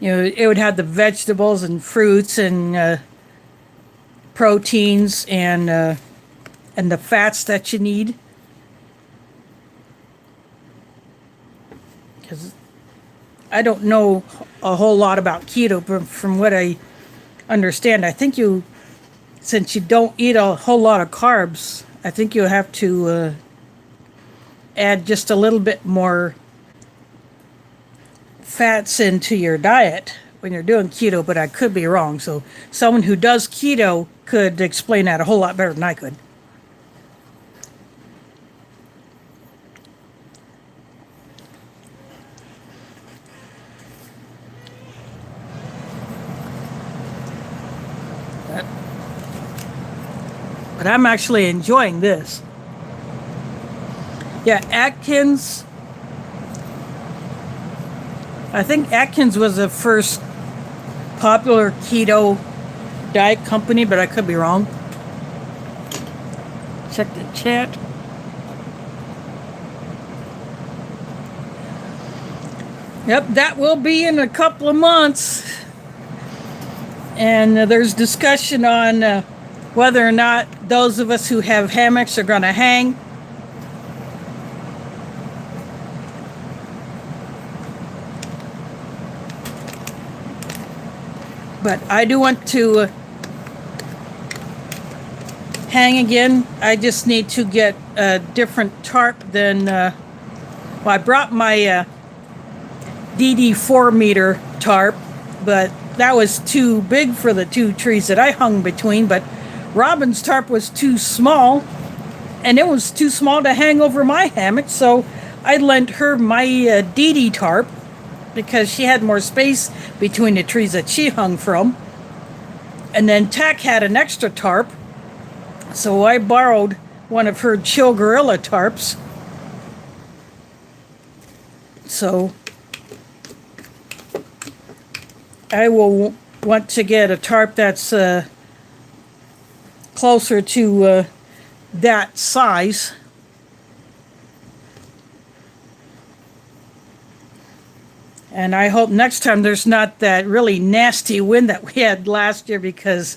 You know, it would have the vegetables and fruits and proteins and the fats that you need. Because I don't know a whole lot about keto, but from what I understand, I think since you don't eat a whole lot of carbs, I think you have to add just a little bit more fats into your diet when you're doing keto, but I could be wrong. So someone who does keto could explain that a whole lot better than I could. But I'm actually enjoying this. Yeah, Atkins. I think Atkins was the first popular keto diet company, but I could be wrong. Check the chat. Yep, that will be in a couple of months. And there's discussion on whether or not those of us who have hammocks are going to hang. But I do want to hang again. I just need to get a different tarp than... well, I brought my DD 4-meter tarp, but that was too big for the two trees that I hung between. But Robin's tarp was too small, and it was too small to hang over my hammock, so I lent her my DD tarp because she had more space between the trees that she hung from. And then Tack had an extra tarp, so I borrowed one of her Chill Gorilla tarps. So I will want to get a tarp that's closer to that size. And I hope next time there's not that really nasty wind that we had last year, because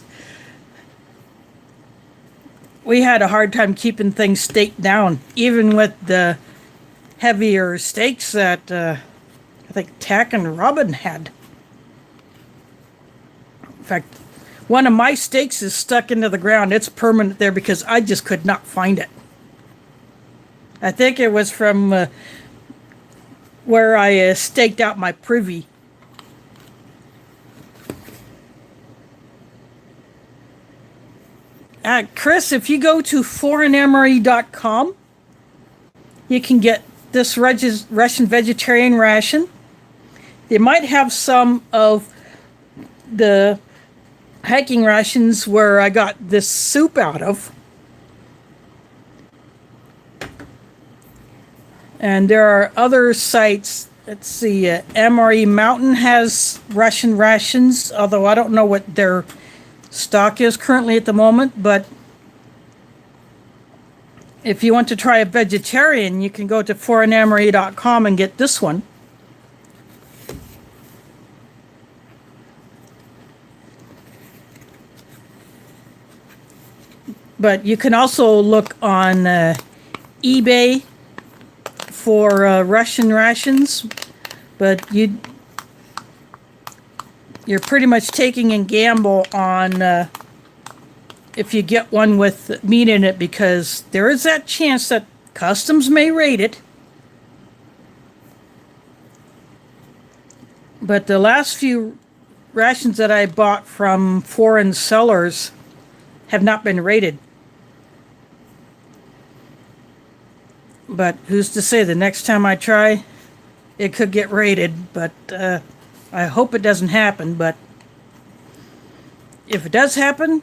we had a hard time keeping things staked down, even with the heavier steaks that I think Tack and Robin had. In fact, one of my steaks is stuck into the ground. It's permanent there because I just could not find it. I think it was from where I staked out my privy. Chris, if you go to foreignemery.com, you can get this Russian vegetarian ration. They might have some of the hiking rations where I got this soup out of. And there are other sites. Let's see, MRE Mountain has Russian rations, although I don't know what their stock is currently at the moment. But if you want to try a vegetarian, you can go to foreignemery.com and get this one. But you can also look on eBay for Russian rations, but you're pretty much taking a gamble on if you get one with meat in it, because there is that chance that customs may raid it. But the last few rations that I bought from foreign sellers have not been raided. But who's to say the next time I try, it could get raided. But I hope it doesn't happen. But if it does happen,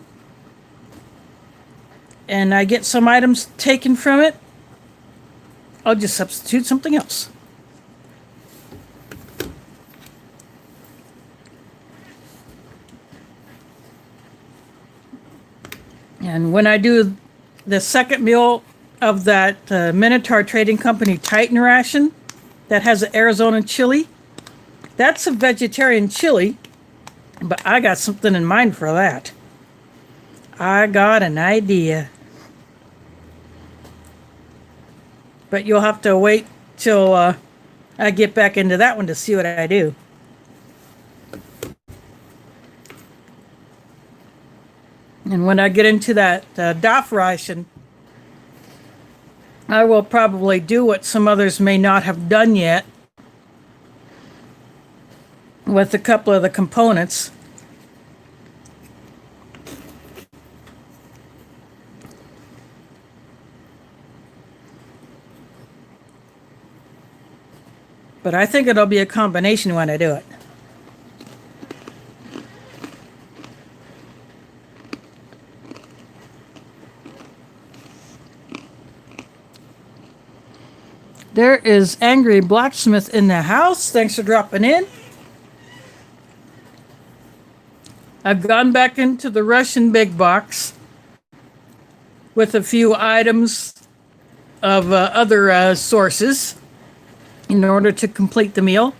and I get some items taken from it, I'll just substitute something else. And when I do the second meal of that Minotaur Trading Company Titan ration that has an Arizona chili, that's a vegetarian chili, but I got something in mind for that. I got an idea. But you'll have to wait till I get back into that one to see what I do. And when I get into that DAF ration, I will probably do what some others may not have done yet with a couple of the components. But I think it'll be a combination when I do it. There is Angry Blacksmith in the house. Thanks for dropping in. I've gone back into the Russian big box with a few items of other sources in order to complete the meal,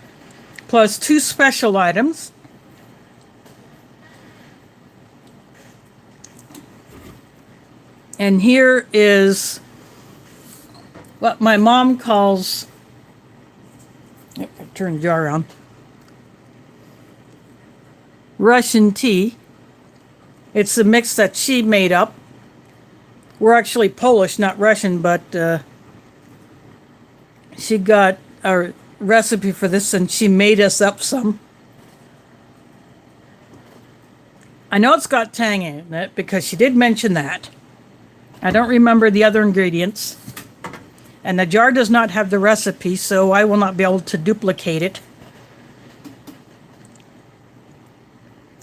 plus 2 special items. And here is what my mom calls, I turned the jar on, Russian tea. It's a mix that she made up. We're actually Polish, not Russian, but she got a recipe for this and she made us up some. I know it's got tang in it because she did mention that. I don't remember the other ingredients. And the jar does not have the recipe, so I will not be able to duplicate it.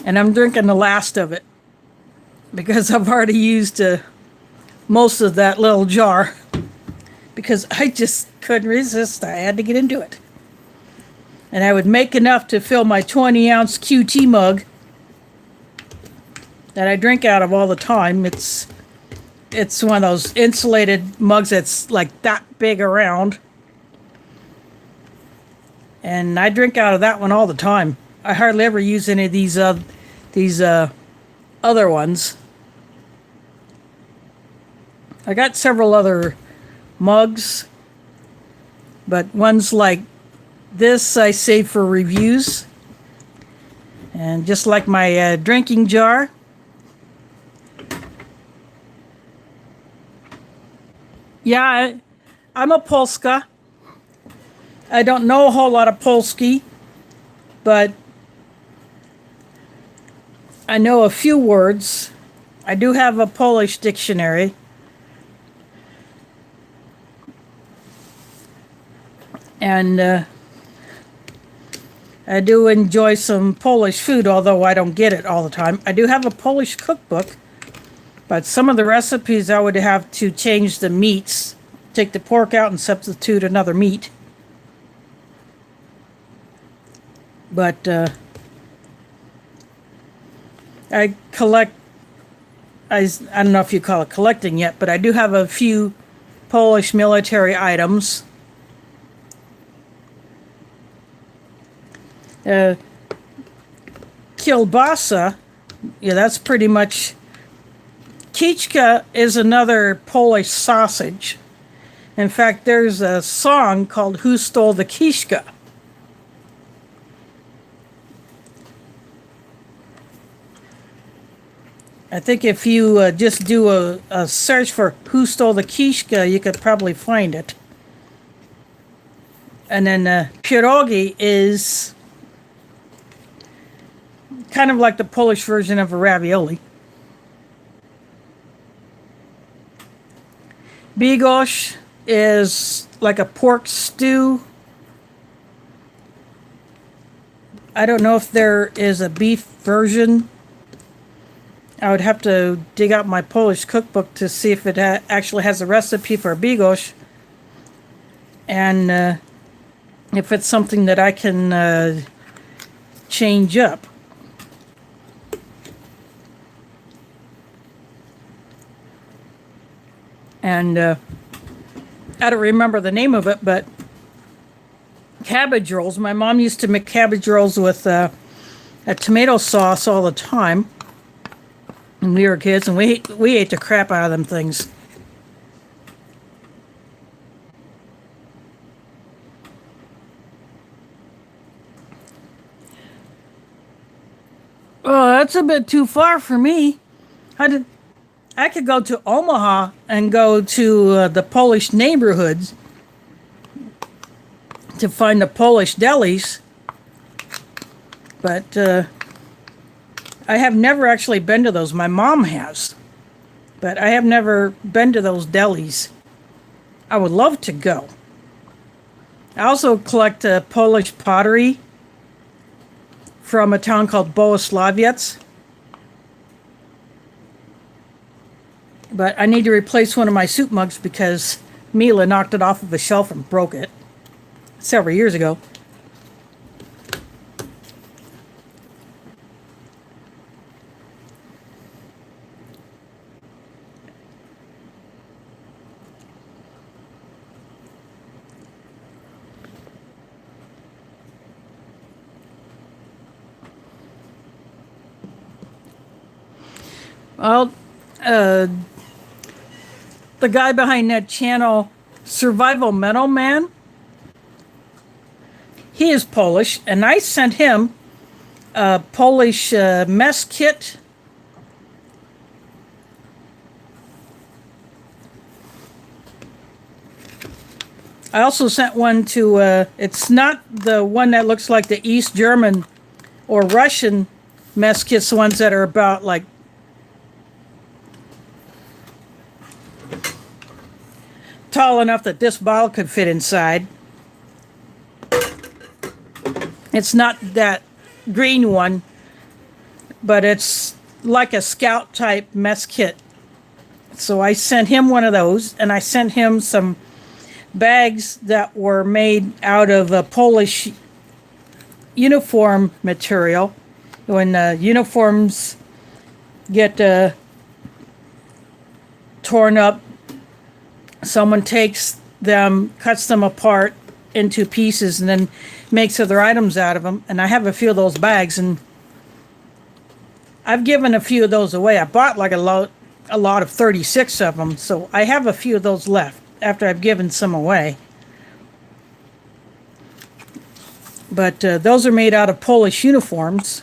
And I'm drinking the last of it because I've already used most of that little jar because I just couldn't resist. I had to get into it. And I would make enough to fill my 20-ounce QT mug that I drink out of all the time. It's one of those insulated mugs that's like that big around. And I drink out of that one all the time. I hardly ever use any of these other ones. I got several other mugs, But ones like this I save for reviews. And just like my drinking jar, yeah, I'm a Polska. I don't know a whole lot of Polski, but I know a few words. I do have a Polish dictionary. And I do enjoy some Polish food, although I don't get it all the time. I do have a Polish cookbook, but some of the recipes I would have to change the meats, take the pork out and substitute another meat. But I collect, I don't know if you call it collecting yet, but I do have a few Polish military items. Kielbasa, yeah, that's pretty much. Kiczka is another Polish sausage. In fact, there's a song called "Who Stole the Kiszka?" I think if you just do a search for "Who Stole the Kiszka," you could probably find it. And then pierogi is kind of like the Polish version of a ravioli. Bigos is like a pork stew. I don't know if there is a beef version. I would have to dig out my Polish cookbook to see if it actually has a recipe for bigos. And if it's something that I can change up. And I don't remember the name of it, but cabbage rolls. My mom used to make cabbage rolls with a tomato sauce all the time when we were kids, and we ate the crap out of them things. Oh, that's a bit too far for me. I could go to Omaha and go to the Polish neighborhoods to find the Polish delis, but I have never actually been to those. My mom has, but I have never been to those delis. I would love to go. I also collect Polish pottery from a town called Bohuslawiec. But I need to replace one of my soup mugs because Mila knocked it off of a shelf and broke it several years ago. Well, the guy behind that channel, Survival Metal Man, he is Polish, and I sent him a Polish mess kit. I also sent one to, it's not the one that looks like the East German or Russian mess kits, the ones that are about like tall enough that this bottle could fit inside. It's not that green one, but it's like a scout type mess kit. So I sent him one of those, and I sent him some bags that were made out of a Polish uniform material. When uniforms get torn up, someone takes them, cuts them apart into pieces, and then makes other items out of them. And I have a few of those bags, and I've given a few of those away. I bought like a lot of 36 of them, so I have a few of those left after I've given some away. But those are made out of Polish uniforms.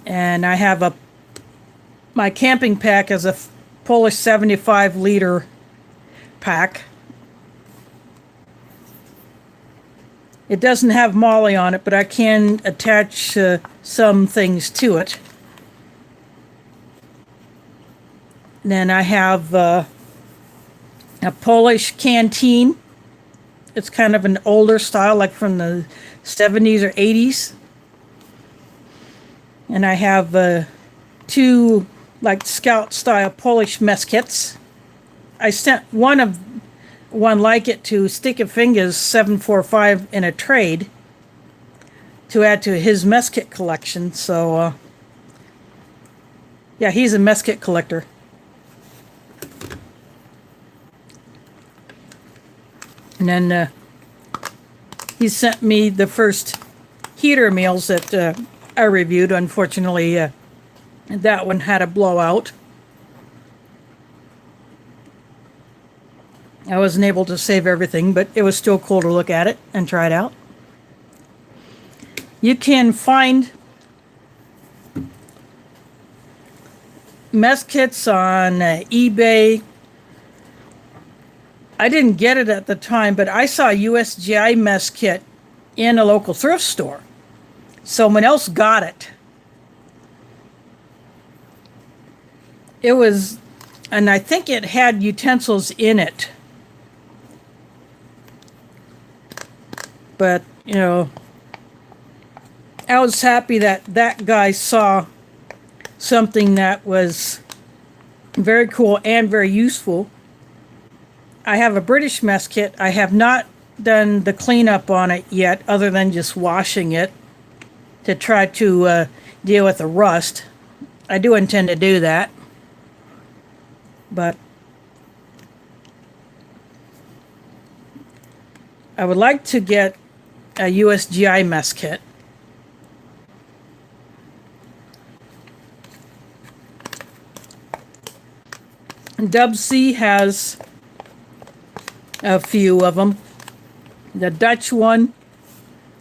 And I have my camping pack is a Polish 75-liter pack. It doesn't have Molly on it, but I can attach some things to it. Then I have a Polish canteen. It's kind of an older style, like from the 70s or 80s. And I have 2 like scout-style Polish mess kits. I sent one like it to Stick of Fingers 745 in a trade to add to his mess kit collection. So, yeah, he's a mess kit collector. And then he sent me the first heater meals that I reviewed. Unfortunately, that one had a blowout. I wasn't able to save everything, but it was still cool to look at it and try it out. You can find mess kits on eBay. I didn't get it at the time, but I saw a USGI mess kit in a local thrift store. Someone else got it. It was, and I think it had utensils in it. But, you know, I was happy that that guy saw something that was very cool and very useful. I have a British mess kit. I have not done the cleanup on it yet, other than just washing it to try to deal with the rust. I do intend to do that. But I would like to get a USGI mess kit. Dub C has a few of them. The Dutch one,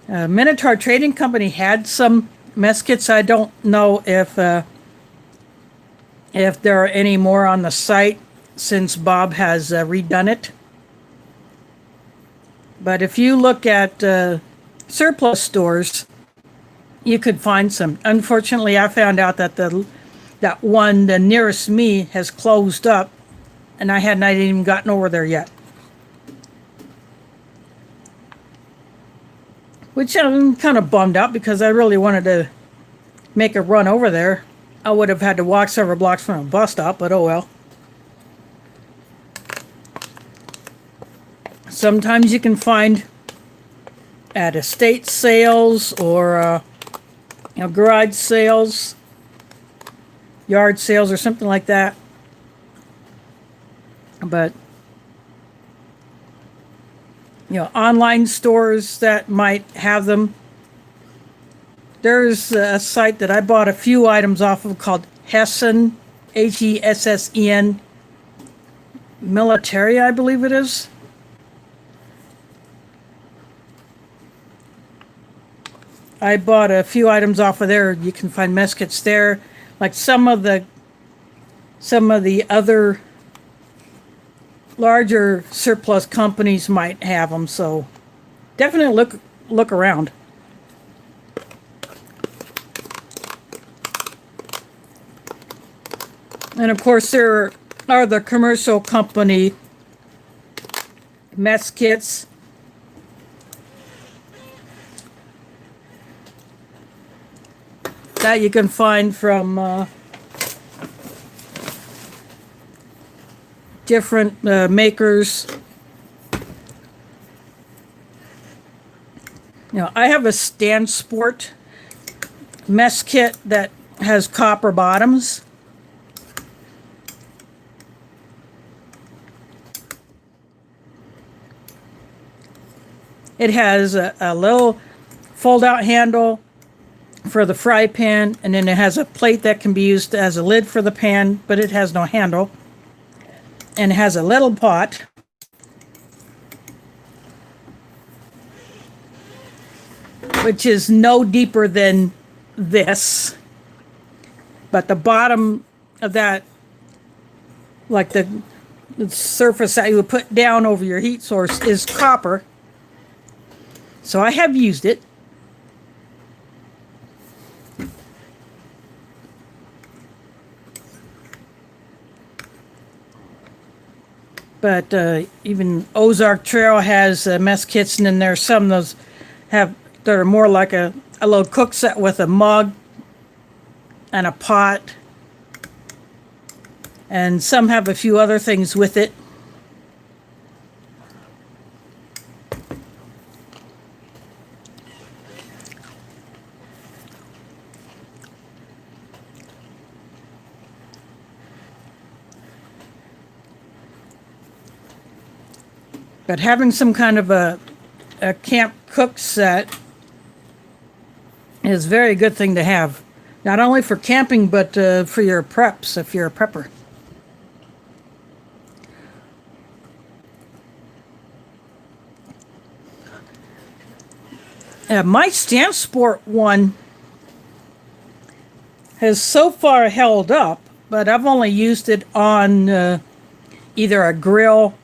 Minotaur Trading Company had some mess kits. I don't know if there are any more on the site since Bob has redone it. But if you look at surplus stores, you could find some. Unfortunately, I found out that that one, the nearest me, has closed up, and I hadn't even gotten over there yet. Which I'm kind of bummed out because I really wanted to make a run over there. I would have had to walk several blocks from a bus stop, but oh well. Sometimes you can find at estate sales or garage sales, yard sales or something like that. But online stores that might have them. There's a site that I bought a few items off of called Hessen, Hessen, Military, I believe it is. I bought a few items off of there. You can find mess kits there. Like some of the other larger surplus companies might have them, so definitely look around. And of course there are the commercial company mess kits. That you can find from different makers. I have a Stand Sport mess kit that has copper bottoms. It has a little fold-out handle for the fry pan, and then it has a plate that can be used as a lid for the pan, but it has no handle. And it has a little pot. which is no deeper than this. But the bottom of that, like the surface that you would put down over your heat source, is copper. So I have used it. But even Ozark Trail has mess kits, and then there's some of those that are more like a little cook set with a mug and a pot. And some have a few other things with it. But having some kind of a camp cook set is a very good thing to have. Not only for camping, but for your preps, if you're a prepper. My StanSport one has so far held up, but I've only used it on either a grill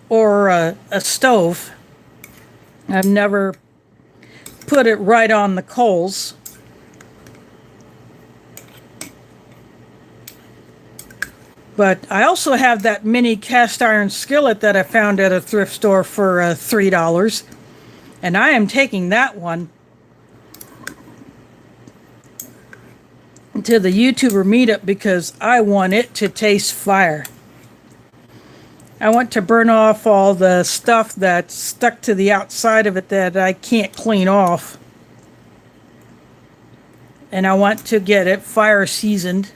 or a stove. I've never put it right on the coals. But I also have that mini cast iron skillet that I found at a thrift store for $3. And I am taking that one to the YouTuber meetup because I want it to taste fire. I want to burn off all the stuff that's stuck to the outside of it that I can't clean off. And I want to get it fire seasoned.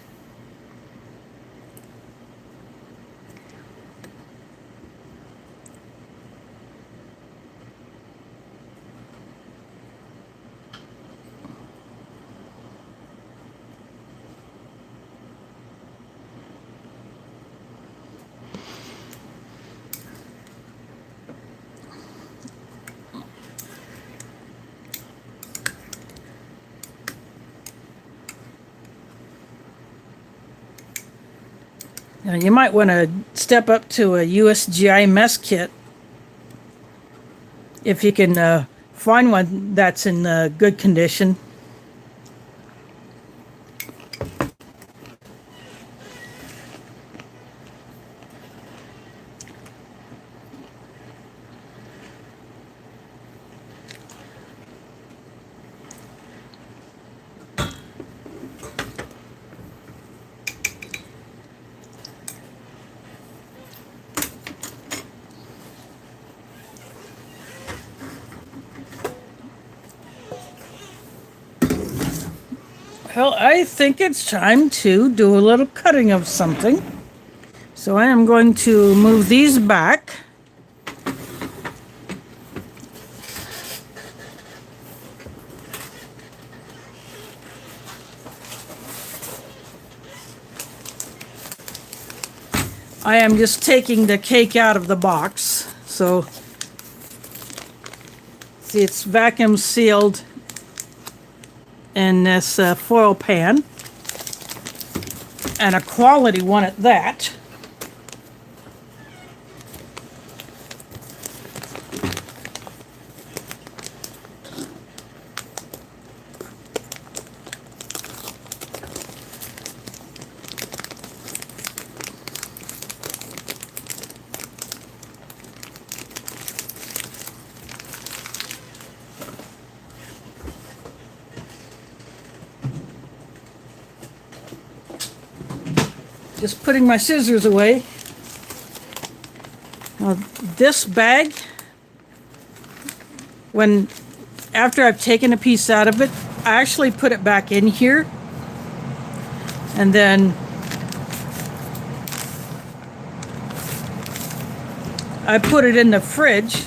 Now, you might want to step up to a USGI mess kit if you can find one that's in good condition. Well, I think it's time to do a little cutting of something. So I am going to move these back. I am just taking the cake out of the box. So, see, it's vacuum sealed in this foil pan, and a quality one at that. Just putting my scissors away. Now, this bag, after I've taken a piece out of it, I actually put it back in here, and then I put it in the fridge.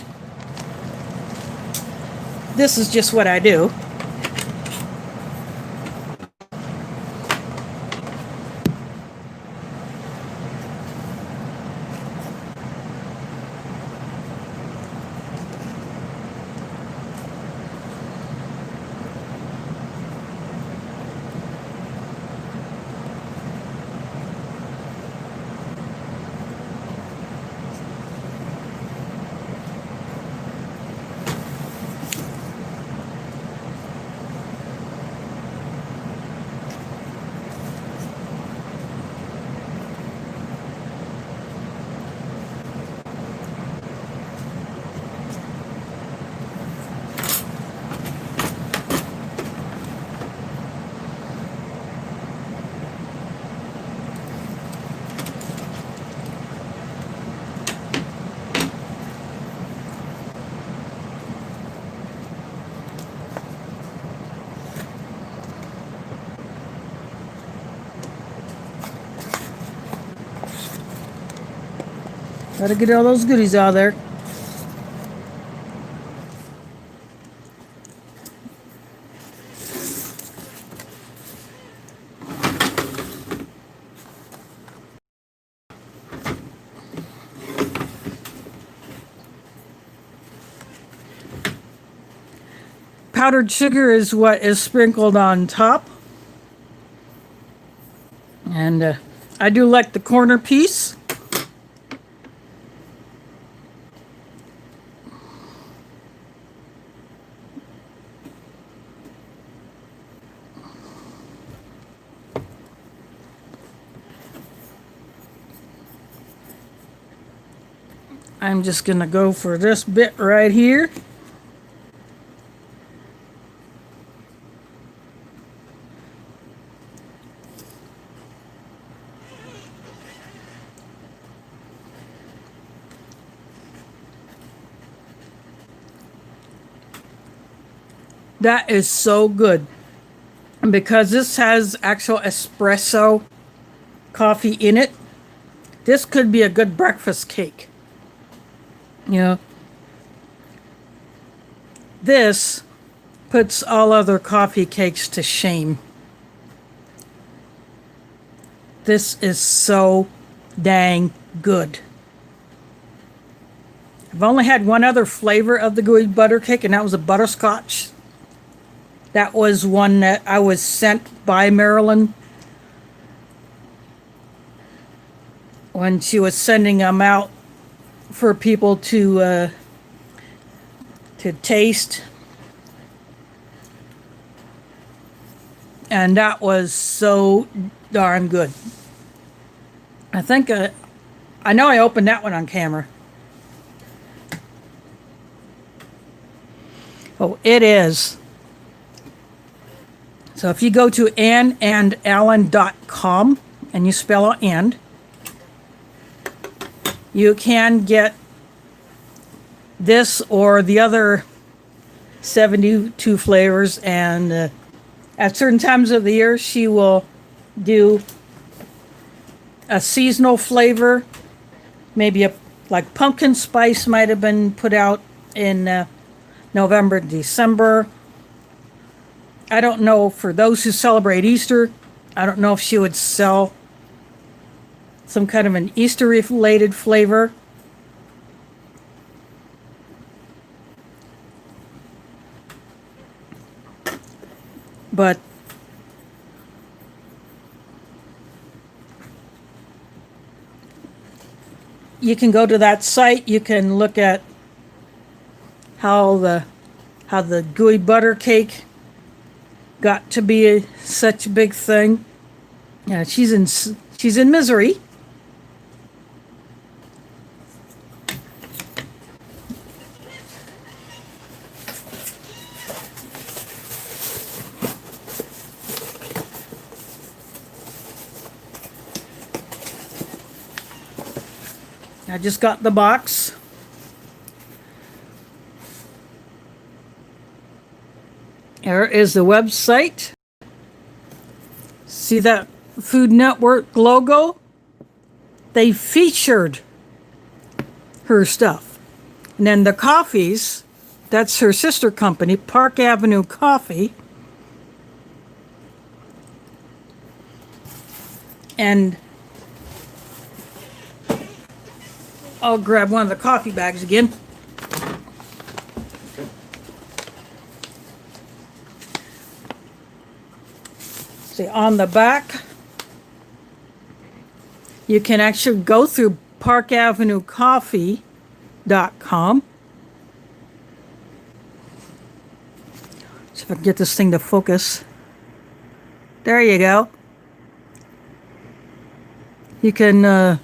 This is just what I do. Gotta get all those goodies out of there. Powdered sugar is what is sprinkled on top. And I do like the corner piece. I'm just going to go for this bit right here. That is so good. And because this has actual espresso coffee in it, this could be a good breakfast cake. You know, this puts all other coffee cakes to shame. This is so dang good. I've only had one other flavor of the gooey butter cake, and that was a butterscotch. That was one that I was sent by Marilyn when she was sending them out for people to taste. And that was so darn good. I think I know I opened that one on camera. Oh, it is. So if you go to anneandalan.com and you spell out and, you can get this or the other 72 flavors. And at certain times of the year, she will do a seasonal flavor. Maybe like pumpkin spice might have been put out in November, December. I don't know, for those who celebrate Easter, I don't know if she would sell some kind of an Easter-related flavor. But you can go to that site, you can look at how the gooey butter cake got to be such a big thing. Yeah, she's in misery. I just got the box. There is the website. See that Food Network logo? They featured her stuff. And then the coffees, that's her sister company, Park Avenue Coffee. And I'll grab one of the coffee bags again. See, on the back, you can actually go through parkavenuecoffee.com. See if I can get this thing to focus. There you go. You can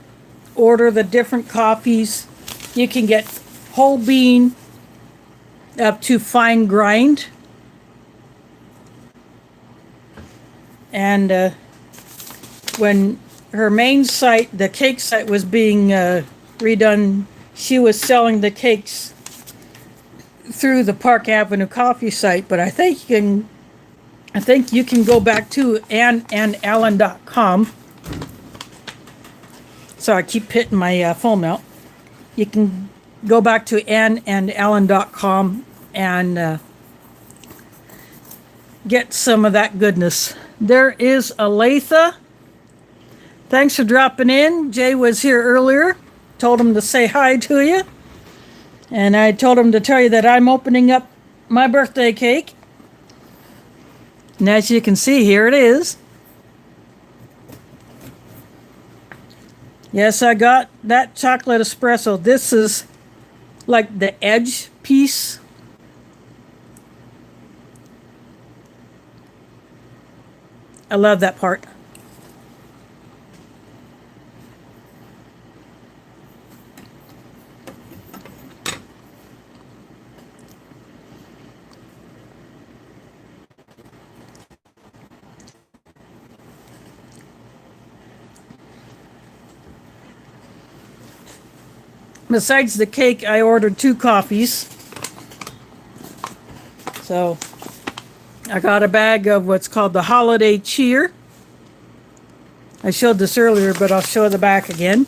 order the different coffees. You can get whole bean up to fine grind. And when her main site, the cake site, was being redone, she was selling the cakes through the Park Avenue Coffee site. But I think you can go back to anneandalan.com. So I keep hitting my phone out. you can go back to annandellen.com and get some of that goodness. There is Aletha. Thanks for dropping in. Jay was here earlier. Told him to say hi to you. And I told him to tell you that I'm opening up my birthday cake. And as you can see, here it is. Yes, I got that chocolate espresso. This is like the edge piece. I love that part. Besides the cake, I ordered 2 coffees. So I got a bag of what's called the Holiday Cheer. I showed this earlier, but I'll show the back again.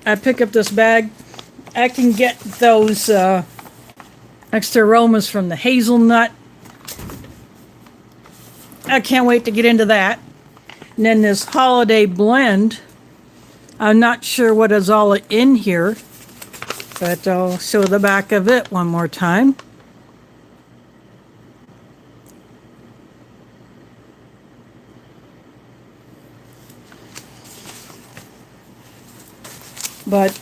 I pick up this bag. I can get those extra aromas from the hazelnut. I can't wait to get into that. And then this holiday blend. I'm not sure what is all in here, but I'll show the back of it one more time. But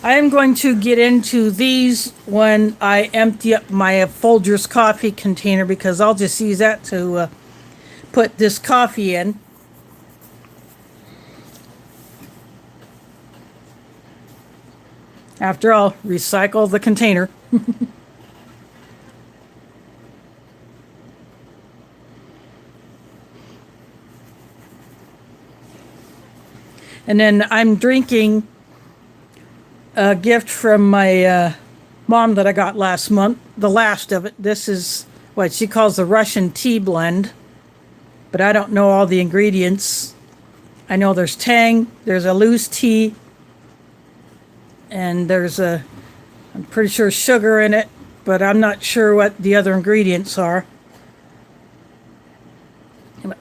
I am going to get into these when I empty up my Folgers coffee container, because I'll just use that to put this coffee in. After all, recycle the container. And then I'm drinking a gift from my mom that I got last month, the last of it. This is what she calls the Russian tea blend, but I don't know all the ingredients. I know there's tang, there's a loose tea, and there's I'm pretty sure sugar in it, but I'm not sure what the other ingredients are.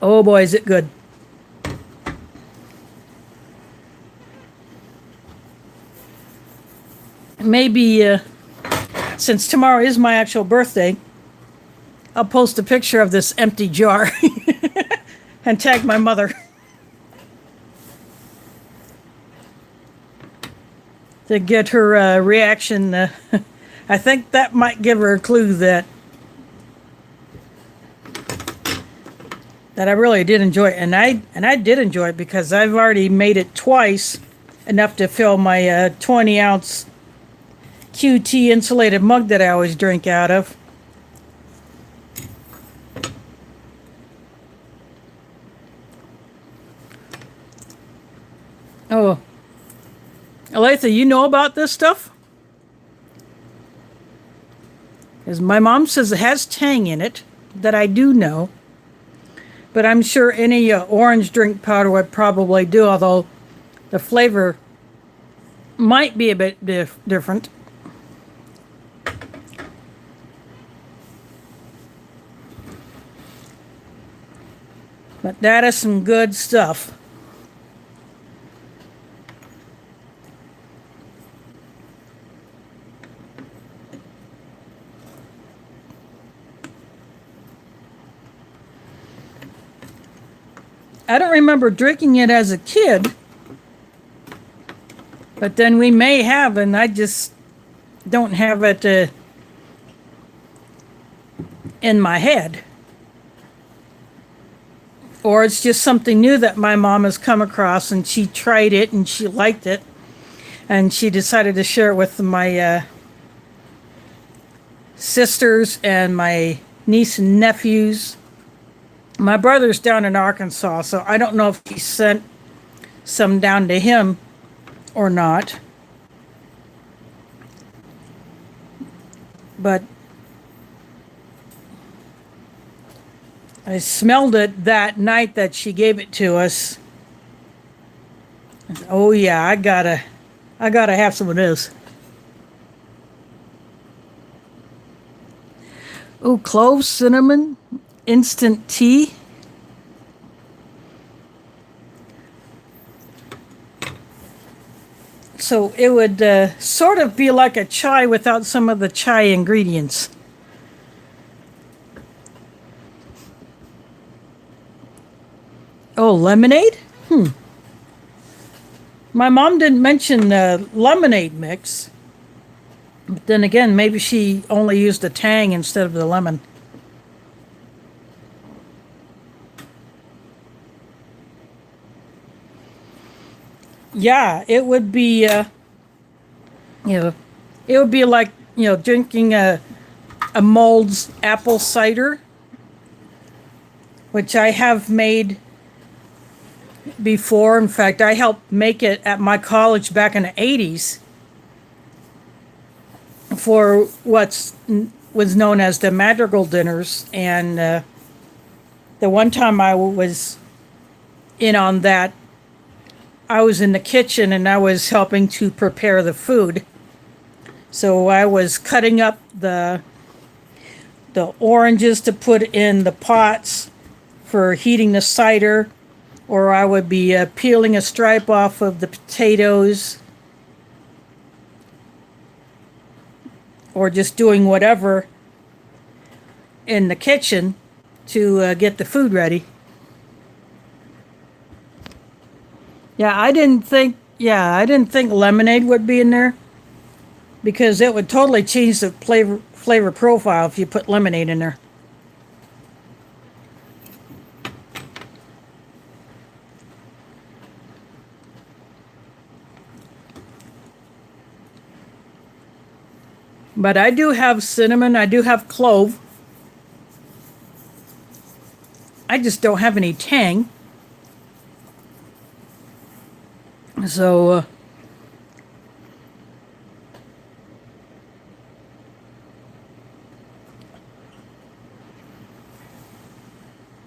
Oh boy, is it good. Maybe since tomorrow is my actual birthday, I'll post a picture of this empty jar and tag my mother to get her reaction. I think that might give her a clue that I really did enjoy it, and I did enjoy it because I've already made it twice, enough to fill my 20-ounce QT insulated mug that I always drink out of. Oh, Aletha, you know about this stuff? Because my mom says it has tang in it, that I do know. But I'm sure any orange drink powder would probably do, although the flavor might be a bit different. But that is some good stuff. I don't remember drinking it as a kid, but then we may have, and I just don't have it in my head. Or it's just something new that my mom has come across, and she tried it and she liked it, and she decided to share it with my sisters and my niece and nephews. My brother's down in Arkansas, so I don't know if he sent some down to him or not. But I smelled it that night that she gave it to us. Oh yeah, I gotta have some of this. Ooh, clove, cinnamon, instant tea. So it would sort of be like a chai without some of the chai ingredients. Oh, lemonade? My mom didn't mention lemonade mix. But then again, maybe she only used the tang instead of the lemon. Yeah, it would be, it would be like, drinking a Mold's apple cider, which I have made before. In fact, I helped make it at my college back in the 80s for was known as the Madrigal dinners. And the one time I was in on that, I was in the kitchen and I was helping to prepare the food. So I was cutting up the oranges to put in the pots for heating the cider, or I would be peeling a stripe off of the potatoes, or just doing whatever in the kitchen to get the food ready. I didn't think lemonade would be in there, because it would totally change the flavor profile if you put lemonade in there. But I do have cinnamon, I do have clove. I just don't have any tang. So,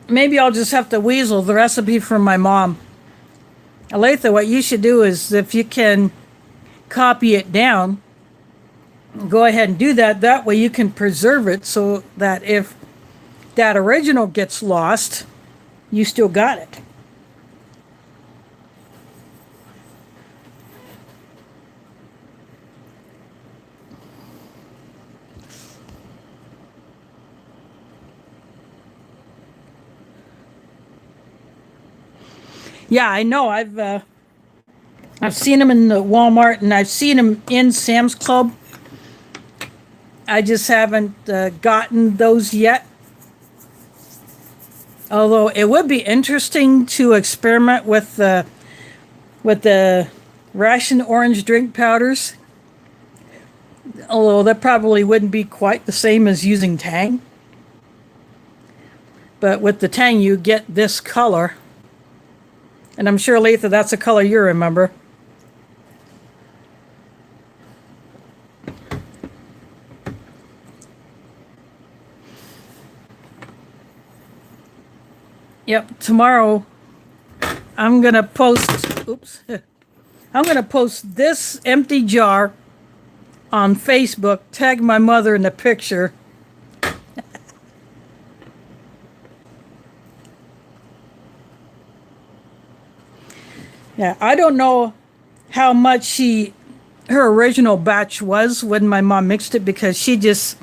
maybe I'll just have to weasel the recipe from my mom. Aletha, what you should do is, if you can copy it down, go ahead and do that. That way you can preserve it so that if that original gets lost, you still got it. Yeah, I know. I've seen them in the Walmart, and I've seen them in Sam's Club. I just haven't gotten those yet. Although it would be interesting to experiment with the Ration orange drink powders. Although that probably wouldn't be quite the same as using tang. But with the tang, you get this color. And I'm sure, Letha, that's a color you remember. Yep, tomorrow I'm going to post, I'm going to post this empty jar on Facebook, tag my mother in the picture. Yeah, I don't know how much her original batch was when my mom mixed it, because she just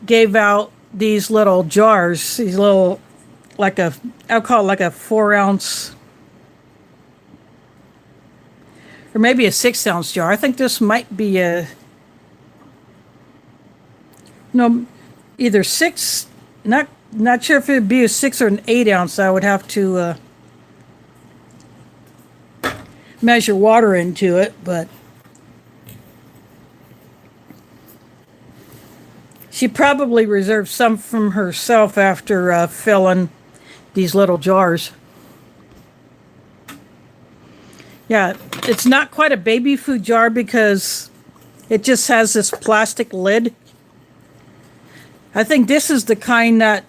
gave out these little jars, these little, I'll call it like a 4-ounce, or maybe a 6-ounce jar. I think this might be either 6, not sure if it'd be a 6 or an 8-ounce. I would have to measure water into it, but she probably reserved some from herself after filling these little jars. Yeah, it's not quite a baby food jar because it just has this plastic lid. I think this is the kind that,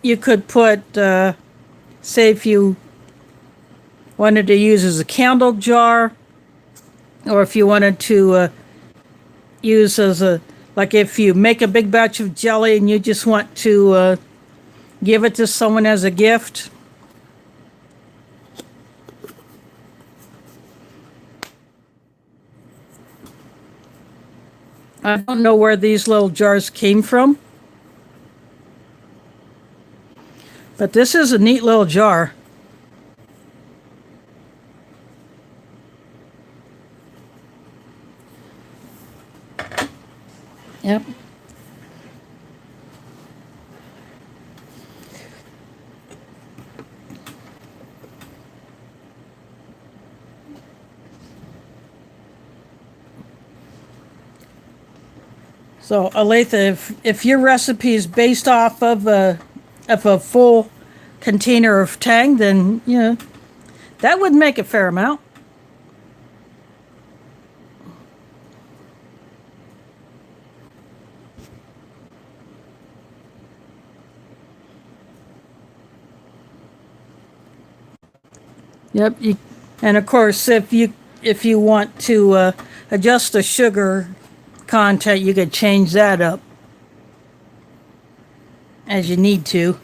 you could put, say if you wanted to use as a candle jar, or if you wanted to use as a, like if you make a big batch of jelly and you just want to give it to someone as a gift. I don't know where these little jars came from, but this is a neat little jar. Yep. So, Aletha, if your recipe is based off of a full container of Tang, then that would make a fair amount. Yep, and of course, if you want to adjust the sugar content, you could change that up as you need to.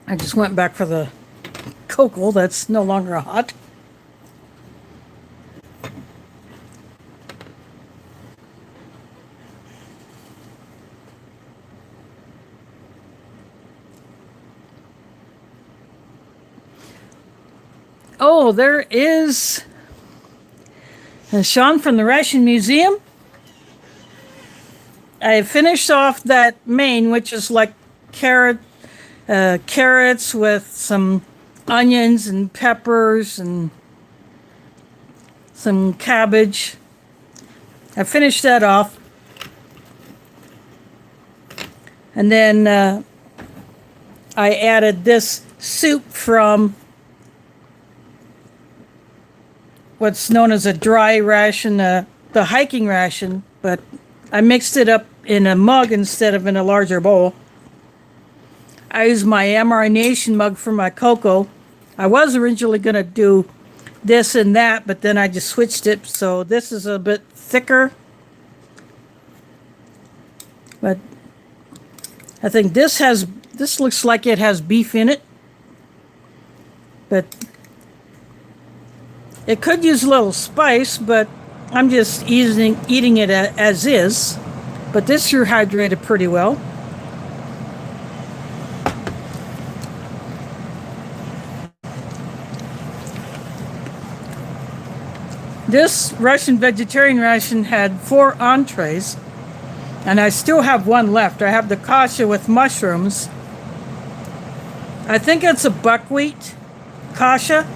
I just went back for the cocoa that's no longer hot. Oh, there is Sean from the Ration Museum. I finished off that main, which is like carrots with some onions and peppers and some cabbage. I finished that off. And then I added this soup from what's known as a dry ration, the hiking ration, but I mixed it up in a mug instead of in a larger bowl. I used my Ration mug for my cocoa. I was originally going to do this and that, but then I just switched it, so this is a bit thicker. But I think this looks like it has beef in it, but it could use a little spice, but I'm just eating it as is. But this sure hydrated pretty well. This Russian vegetarian ration had 4 entrees, and I still have one left. I have the kasha with mushrooms. I think it's a buckwheat kasha.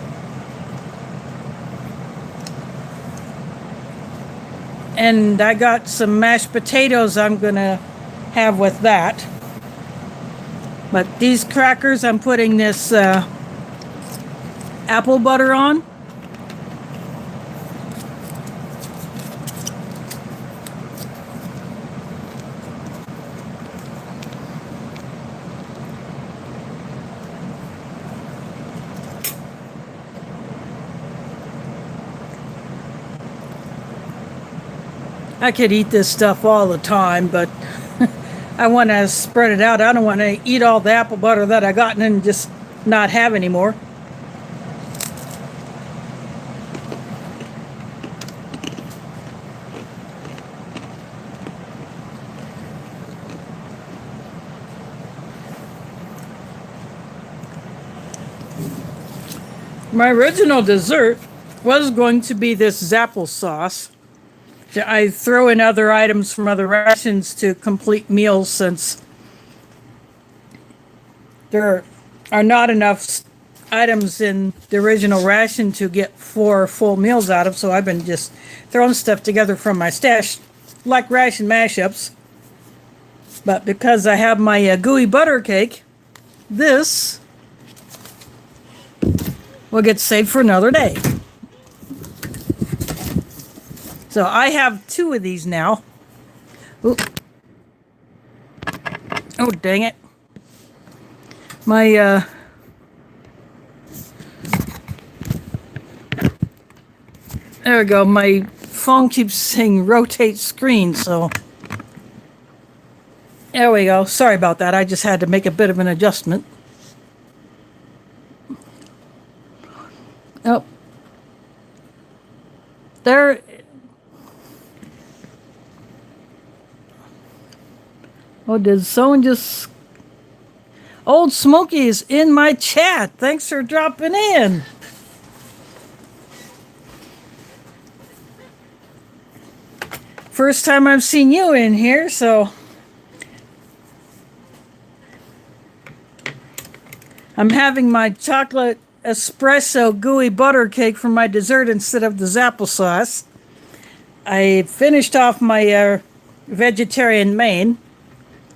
And I got some mashed potatoes I'm going to have with that. But these crackers, I'm putting this apple butter on. I could eat this stuff all the time, but I want to spread it out. I don't want to eat all the apple butter that I got and then just not have any more. My original dessert was going to be this Zapple sauce. I throw in other items from other rations to complete meals since there are not enough items in the original ration to get 4 full meals out of, so I've been just throwing stuff together from my stash, like ration mashups. But because I have my gooey butter cake, this will get saved for another day. So I have 2 of these now. Ooh. Oh, dang it. My, there we go. My phone keeps saying rotate screen, so there we go. Sorry about that. I just had to make a bit of an adjustment. Oh. There. Oh, did someone just... Old Smokey is in my chat. Thanks for dropping in. First time I've seen you in here, so... I'm having my chocolate espresso gooey butter cake for my dessert instead of the applesauce. I finished off my vegetarian main,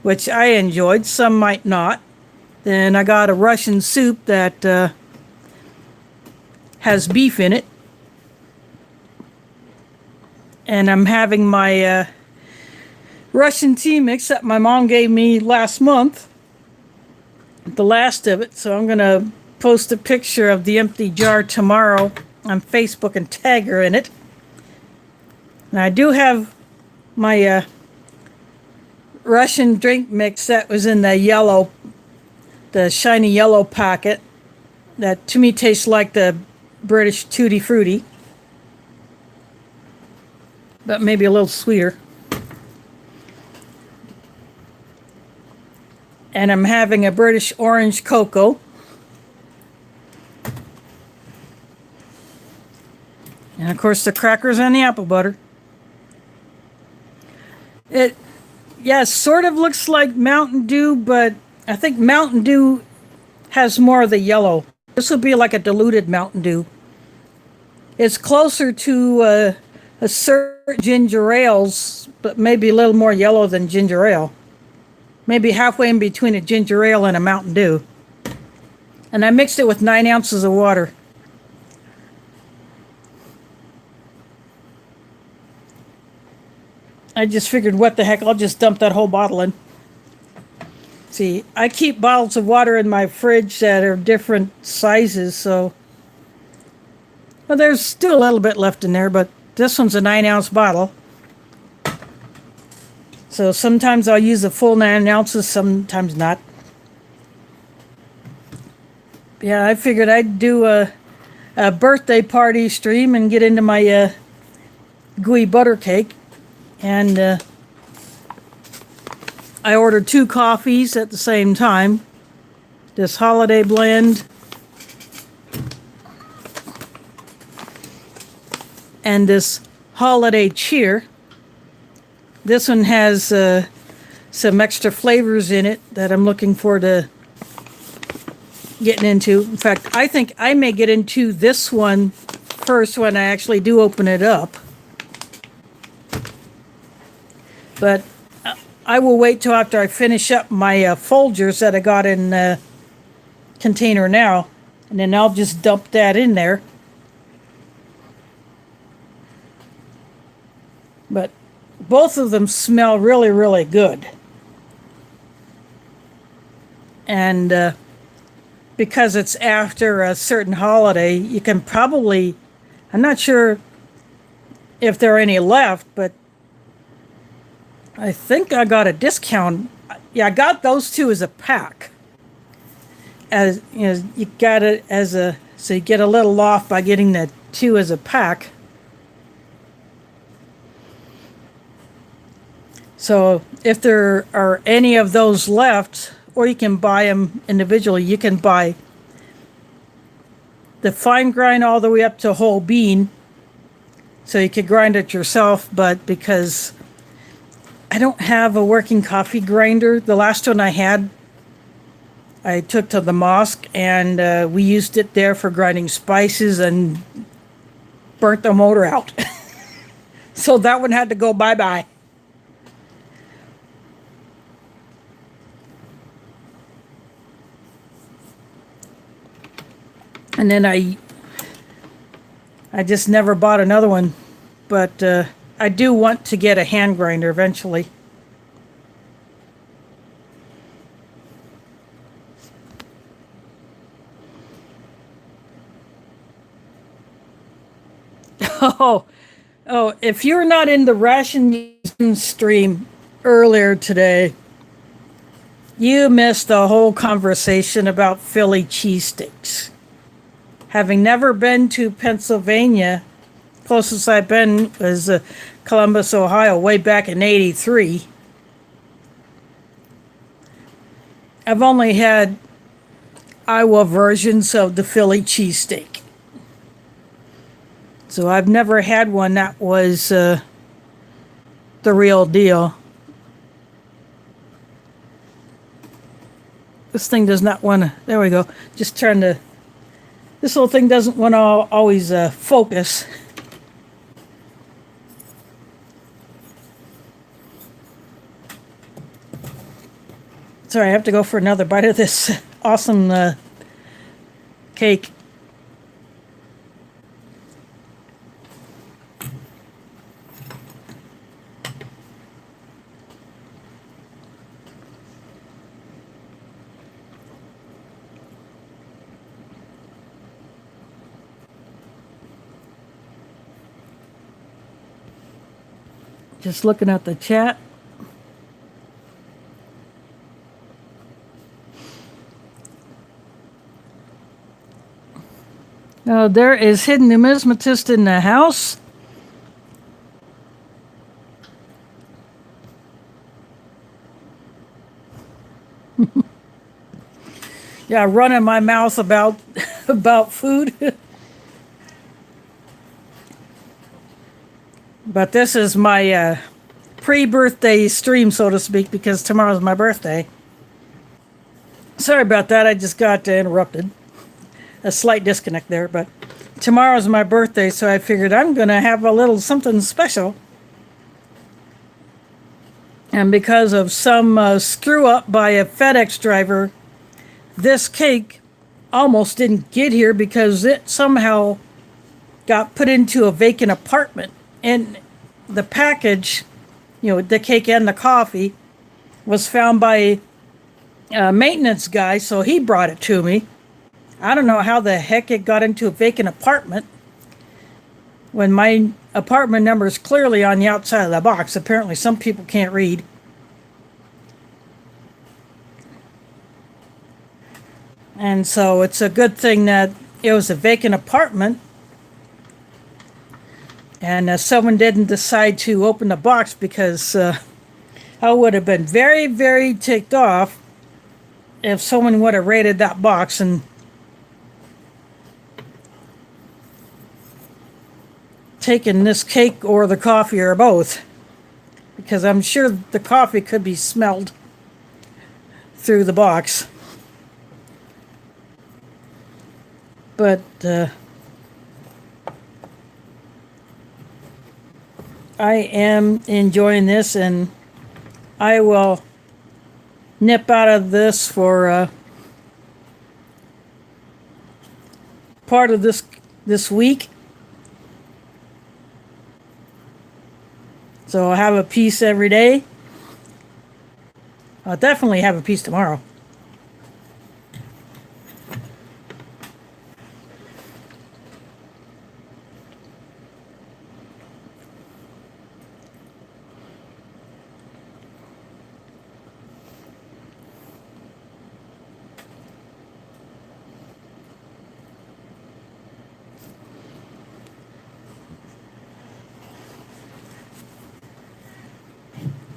which I enjoyed. Some might not. Then I got a Russian soup that has beef in it. And I'm having my Russian tea mix that my mom gave me last month. The last of it. So I'm going to post a picture of the empty jar tomorrow on Facebook and tag her in it. And I do have my Russian drink mix that was in the shiny yellow packet that to me tastes like the British Tutti Frutti, but maybe a little sweeter. And I'm having a British orange cocoa. And of course the crackers and the apple butter. It, yeah, sort of looks like Mountain Dew, but I think Mountain Dew has more of the yellow. This would be like a diluted Mountain Dew. It's closer to a certain ginger ales, but maybe a little more yellow than ginger ale. Maybe halfway in between a ginger ale and a Mountain Dew. And I mixed it with 9 ounces of water. I just figured, what the heck, I'll just dump that whole bottle in. See, I keep bottles of water in my fridge that are different sizes, so... Well, there's still a little bit left in there, but this one's a 9-ounce bottle. So sometimes I'll use the full 9 ounces, sometimes not. Yeah, I figured I'd do a birthday party stream and get into my gooey butter cake. And I ordered 2 coffees at the same time. This holiday blend and this holiday cheer. This one has some extra flavors in it that I'm looking forward to getting into. In fact, I think I may get into this one first when I actually do open it up. But I will wait till after I finish up my Folgers that I got in the container now. And then I'll just dump that in there. But both of them smell really, really good. And because it's after a certain holiday, you can probably... I'm not sure if there are any left, but I think I got a discount. Yeah, I got those 2 as a pack. As you know, you got it as a, so you get a little off by getting the 2 as a pack. So if there are any of those left, or you can buy them individually, you can buy the fine grind all the way up to whole bean. So you could grind it yourself, but because I don't have a working coffee grinder. The last one I had, I took to the mosque, and we used it there for grinding spices and burnt the motor out. So that one had to go bye-bye. And then I just never bought another one. But I do want to get a hand grinder eventually. Oh, if you're not in the Ration stream earlier today, you missed the whole conversation about Philly cheesesteaks. Having never been to Pennsylvania, closest I've been was Columbus, Ohio, way back in '83. I've only had Iowa versions of the Philly cheesesteak. So I've never had one that was the real deal. This thing does not want to, there we go, just trying to, this little thing doesn't want to always focus. Sorry, I have to go for another bite of this awesome cake. Just looking at the chat. Now there is hidden numismatist in the house. Yeah, running my mouth about about food. But this is my pre-birthday stream, so to speak, because tomorrow's my birthday. Sorry about that, I just got interrupted. A slight disconnect there, but tomorrow's my birthday, so I figured I'm going to have a little something special. And because of some screw up by a FedEx driver, this cake almost didn't get here because it somehow got put into a vacant apartment. And the package, the cake and the coffee, was found by a maintenance guy, so he brought it to me. I don't know how the heck it got into a vacant apartment when my apartment number is clearly on the outside of the box. Apparently some people can't read. And so it's a good thing that it was a vacant apartment and someone didn't decide to open the box, because I would have been very, very ticked off if someone would have raided that box and taken this cake or the coffee or both, because I'm sure the coffee could be smelled through the box. But I am enjoying this, and I will nip out of this for part of this week. So I'll have a piece every day. I'll definitely have a piece tomorrow.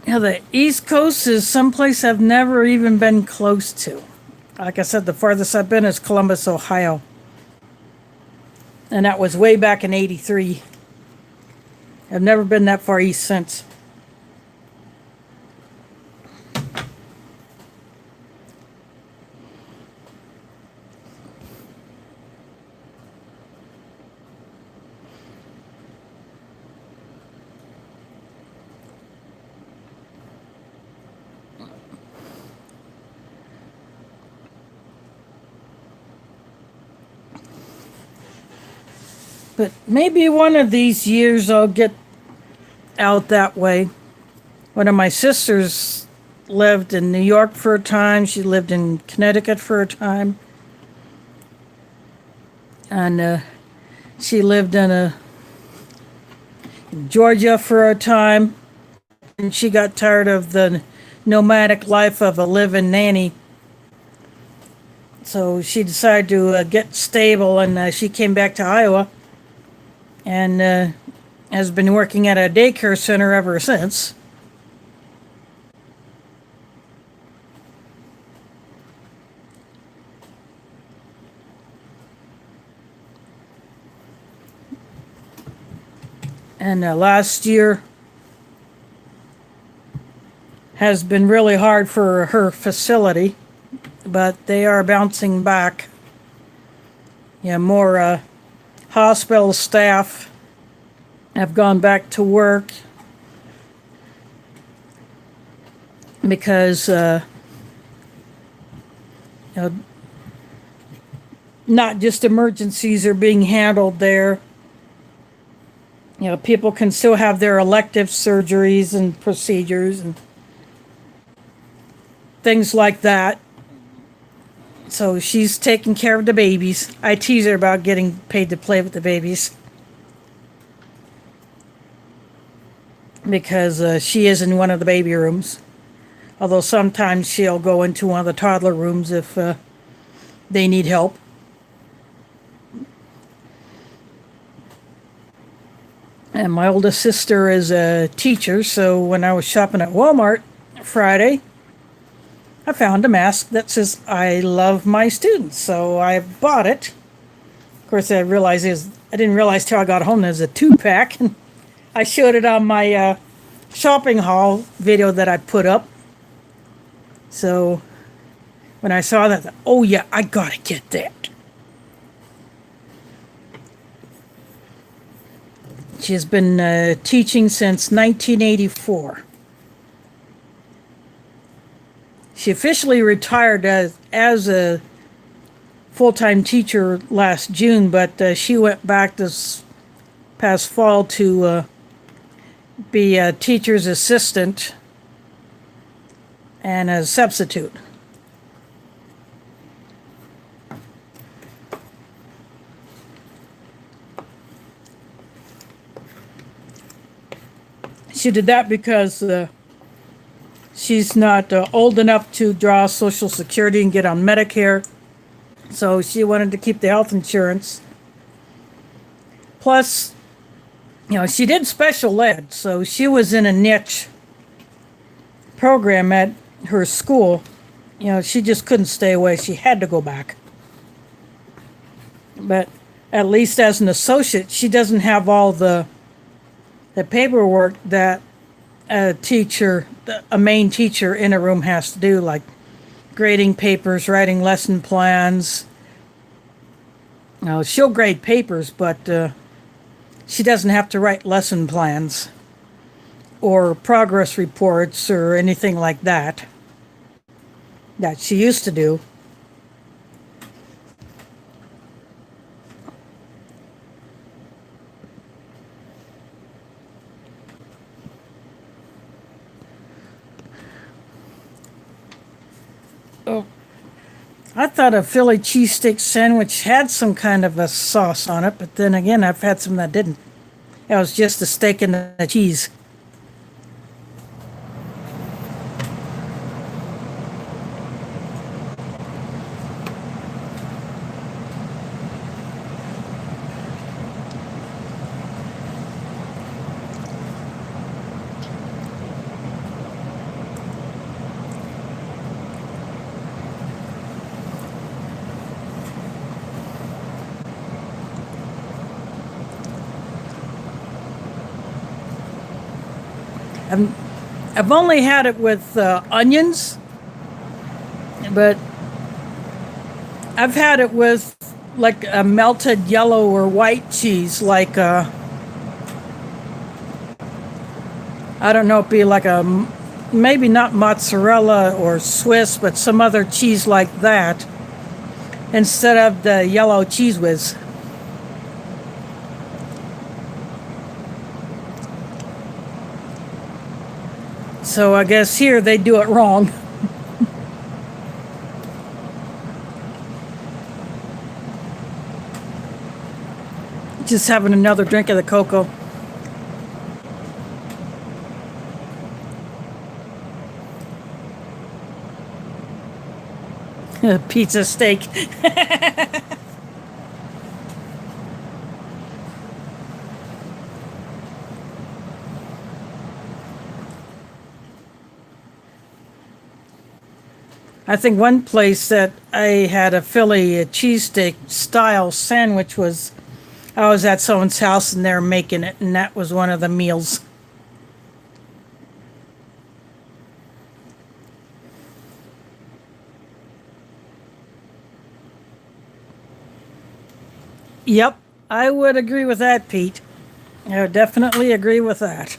The East Coast is someplace I've never even been close to. Like I said, the farthest I've been is Columbus, Ohio. And that was way back in '83. I've never been that far east since. But maybe one of these years I'll get out that way. One of my sisters lived in New York for a time. She lived in Connecticut for a time. And she lived in Georgia for a time. And she got tired of the nomadic life of a live-in nanny. So she decided to get stable, and she came back to Iowa and has been working at a daycare center ever since. And last year has been really hard for her facility, but they are bouncing back. Yeah, more hospital staff have gone back to work because not just emergencies are being handled there. People can still have their elective surgeries and procedures and things like that. So she's taking care of the babies. I tease her about getting paid to play with the babies, because she is in one of the baby rooms. Although sometimes she'll go into one of the toddler rooms if they need help. And my oldest sister is a teacher, so when I was shopping at Walmart Friday, I found a mask that says, "I love my students," so I bought it. Of course, I didn't realize till I got home there's a 2-pack. And I showed it on my shopping haul video that I put up. So when I saw that, I thought, oh yeah, I gotta get that. She has been teaching since 1984. She officially retired as a full-time teacher last June, but she went back this past fall to be a teacher's assistant and a substitute. She did that because she's not old enough to draw Social Security and get on Medicare. So she wanted to keep the health insurance. Plus, she did special ed, so she was in a niche program at her school. She just couldn't stay away. She had to go back. But at least as an associate, she doesn't have all the paperwork that a main teacher in a room has to do, like grading papers, writing lesson plans. She'll grade papers, but she doesn't have to write lesson plans or progress reports or anything like that she used to do. Oh, I thought a Philly cheesesteak sandwich had some kind of a sauce on it, but then again, I've had some that didn't. It was just the steak and the cheese. I've only had it with onions, but I've had it with like a melted yellow or white cheese, like I don't know, it'd be like maybe not mozzarella or Swiss, but some other cheese like that, instead of the yellow Cheese Whiz. So I guess here they do it wrong. Just having another drink of the cocoa. Pizza steak. I think one place that I had a Philly cheesesteak style sandwich was, I was at someone's house and they're making it, and that was one of the meals. Yep, I would agree with that, Pete. I would definitely agree with that.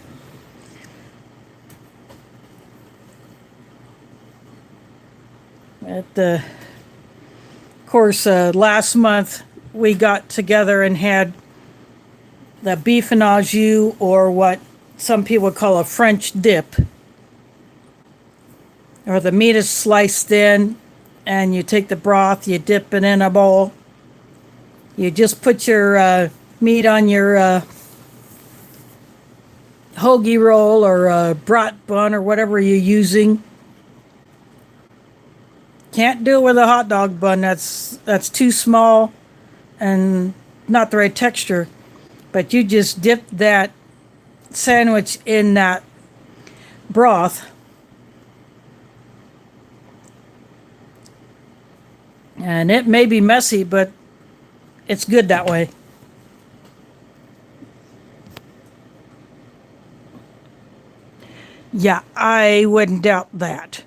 Of course, last month we got together and had the beef and au jus, or what some people call a French dip. Or the meat is sliced in, and you take the broth, you dip it in a bowl. You just put your meat on your hoagie roll or brat bun or whatever you're using. Can't do it with a hot dog bun. That's too small and not the right texture. But you just dip that sandwich in that broth. And it may be messy, but it's good that way. Yeah, I wouldn't doubt that.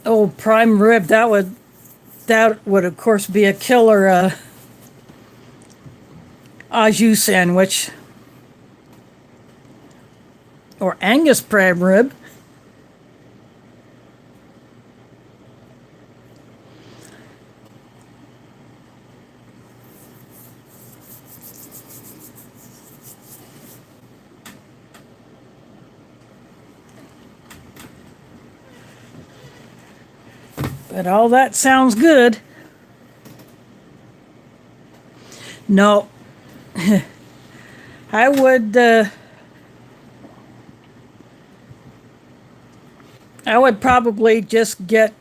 Oh, prime rib, that would of course be a killer au jus sandwich. Or Angus prime rib. But all that sounds good. No. I would probably just get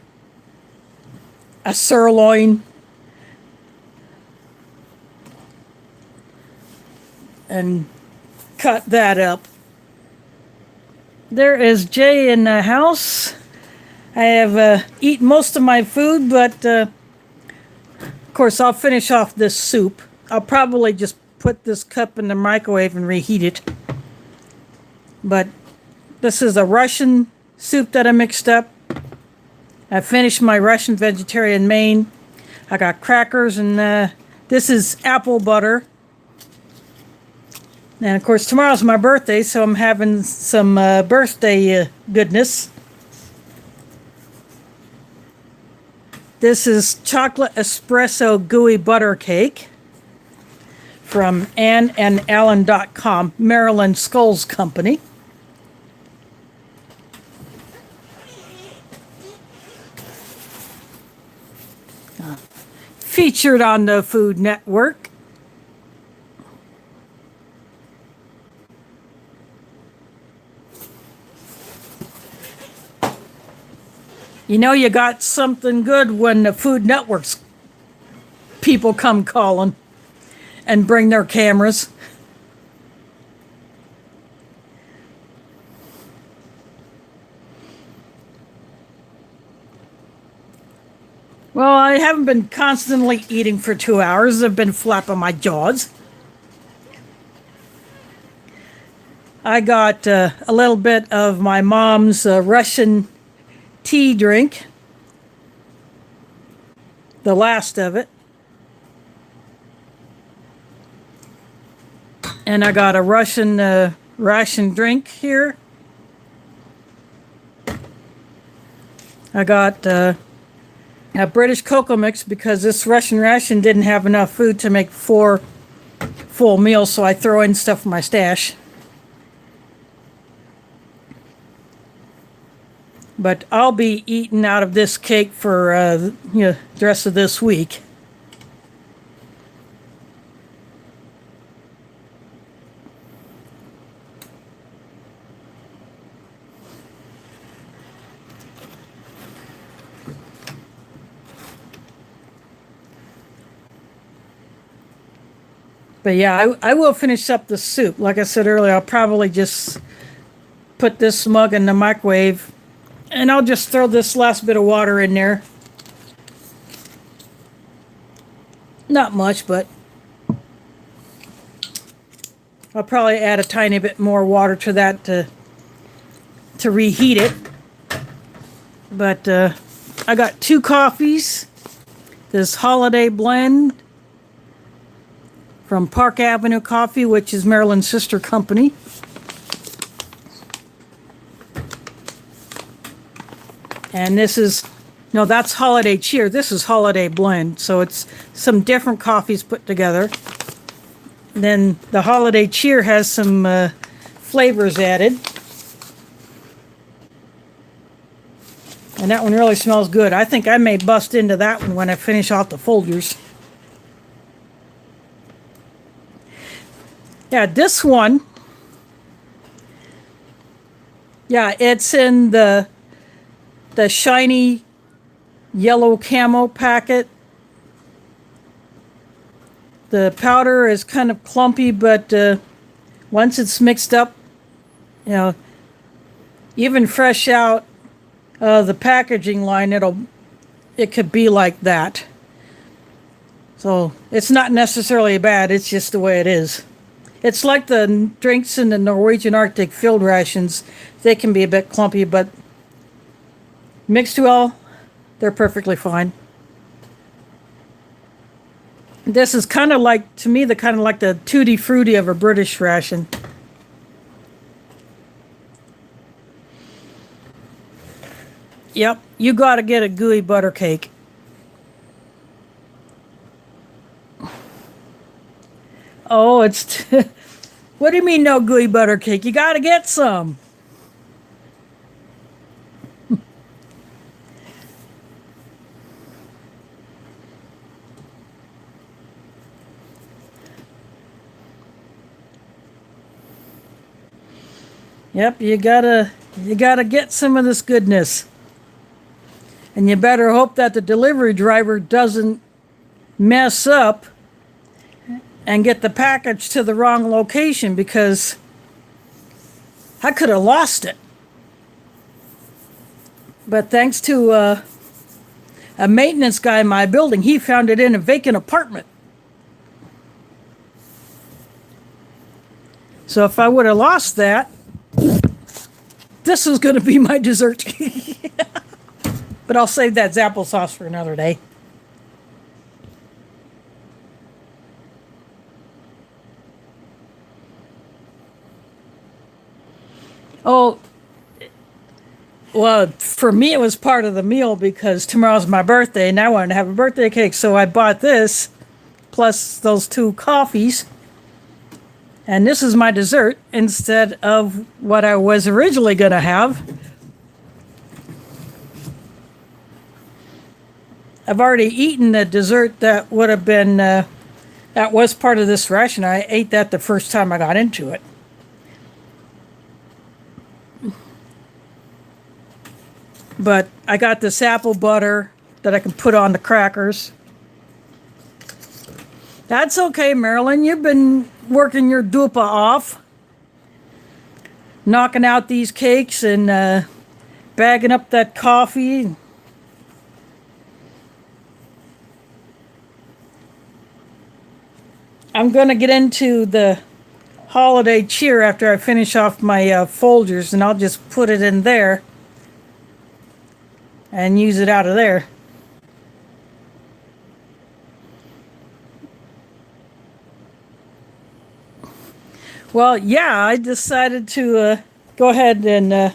a sirloin and cut that up. There is Jay in the house. I have eaten most of my food, but of course I'll finish off this soup. I'll probably just put this cup in the microwave and reheat it. But this is a Russian soup that I mixed up. I finished my Russian vegetarian main. I got crackers, and this is apple butter. And of course tomorrow's my birthday, so I'm having some birthday goodness. This is chocolate espresso gooey butter cake from AnnandAlan.com, Marilyn Skulls Company. Featured on the Food Network. You know you got something good when the Food Network's people come calling and bring their cameras. Well, I haven't been constantly eating for 2 hours. I've been flapping my jaws. I got a little bit of my mom's Russian tea drink, the last of it, and I got a Russian ration drink here. I got a British cocoa mix because this Russian ration didn't have enough food to make 4 full meals, so I throw in stuff in my stash. But I'll be eating out of this cake for the rest of this week. But yeah, I will finish up the soup. Like I said earlier, I'll probably just put this mug in the microwave, and I'll just throw this last bit of water in there. Not much, but I'll probably add a tiny bit more water to that to reheat it. But I got 2 coffees. This holiday blend from Park Avenue Coffee, which is Maryland's sister company. And this is, no, that's Holiday Cheer. This is Holiday Blend. So it's some different coffees put together. Then the Holiday Cheer has some flavors added. And that one really smells good. I think I may bust into that one when I finish off the Folgers. Yeah, this one, yeah, it's in the shiny yellow camo packet. The powder is kind of clumpy, but once it's mixed up, even fresh out the packaging line, it could be like that. So it's not necessarily bad, it's just the way it is. It's like the drinks in the Norwegian Arctic field rations. They can be a bit clumpy, but mixed well, they're perfectly fine. This is kind of like, to me, the tutti frutti of a British ration. Yep, you got to get a gooey butter cake. Oh, it's... What do you mean no gooey butter cake? You got to get some. Yep, you gotta get some of this goodness. And you better hope that the delivery driver doesn't mess up and get the package to the wrong location, because I could have lost it. But thanks to a maintenance guy in my building, he found it in a vacant apartment. So if I would have lost that, this was going to be my dessert. But I'll save that applesauce for another day. Oh, well, for me it was part of the meal because tomorrow's my birthday and I wanted to have a birthday cake. So I bought this plus those 2 coffees. And this is my dessert instead of what I was originally going to have. I've already eaten the dessert that would have been, that was part of this ration. I ate that the first time I got into it. But I got this apple butter that I can put on the crackers. That's okay, Marilyn. You've been working your dupa off, knocking out these cakes and bagging up that coffee. I'm going to get into the holiday cheer after I finish off my Folgers, and I'll just put it in there and use it out of there. Well, yeah, I decided to go ahead and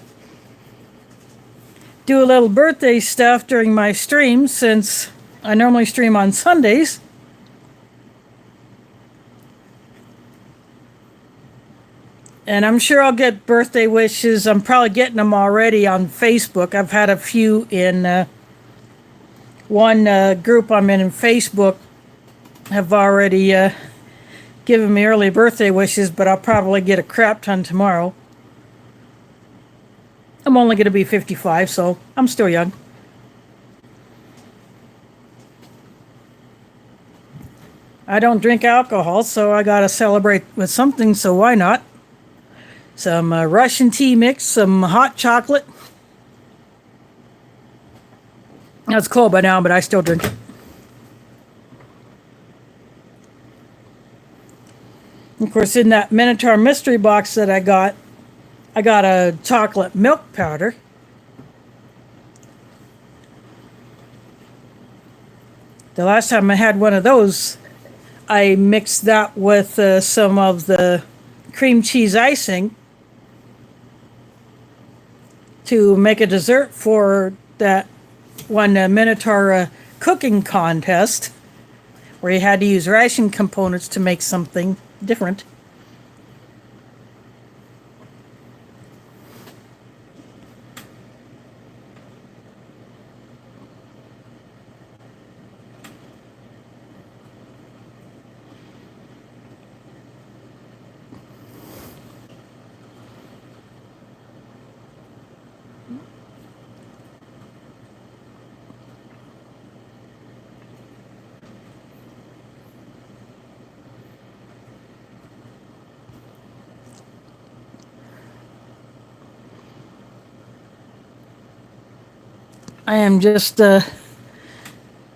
do a little birthday stuff during my stream, since I normally stream on Sundays. And I'm sure I'll get birthday wishes. I'm probably getting them already on Facebook. I've had a few in one group I'm in Facebook have already given me early birthday wishes, but I'll probably get a crap ton tomorrow. I'm only going to be 55, so I'm still young. I don't drink alcohol, so I got to celebrate with something, so why not? Some Russian tea mix, some hot chocolate. Now it's cold by now, but I still drink it. Of course, in that Minotaur mystery box that I got a chocolate milk powder. The last time I had one of those, I mixed that with some of the cream cheese icing to make a dessert for that one Minotaur cooking contest, where you had to use ration components to make something different. I am just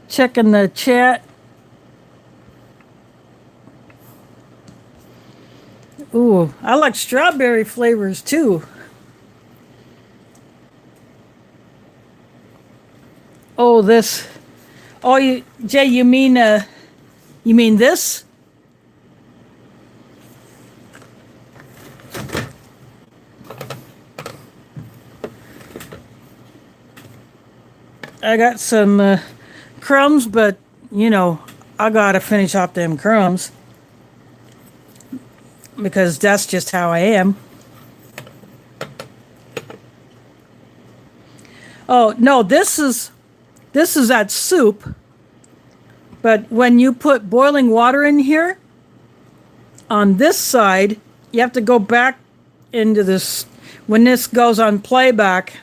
checking the chat. Ooh, I like strawberry flavors too. Oh, this. Oh, Jay, you mean this? I got some crumbs, but I gotta finish off them crumbs because that's just how I am. Oh no, this is that soup, but when you put boiling water in here, on this side, you have to go back into this. When this goes on playback,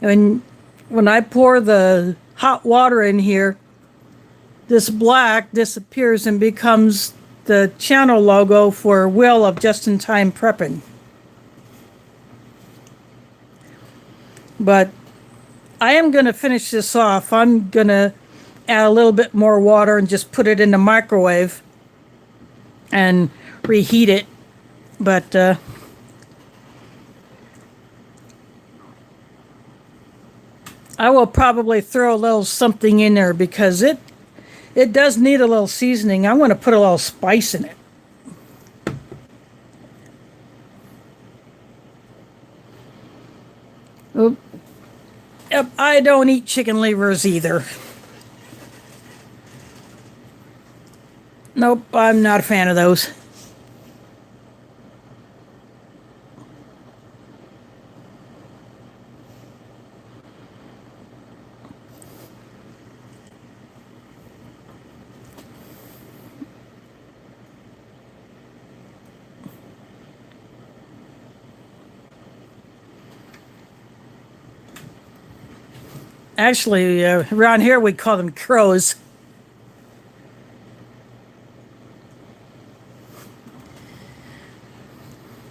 and when I pour the hot water in here, this black disappears and becomes the channel logo for Will of Just-in-Time Prepping. But I am going to finish this off. I'm going to add a little bit more water and just put it in the microwave and reheat it. But I will probably throw a little something in there because it does need a little seasoning. I want to put a little spice in it. Oop. Yep, I don't eat chicken livers either. Nope, I'm not a fan of those. Actually, around here we call them crows.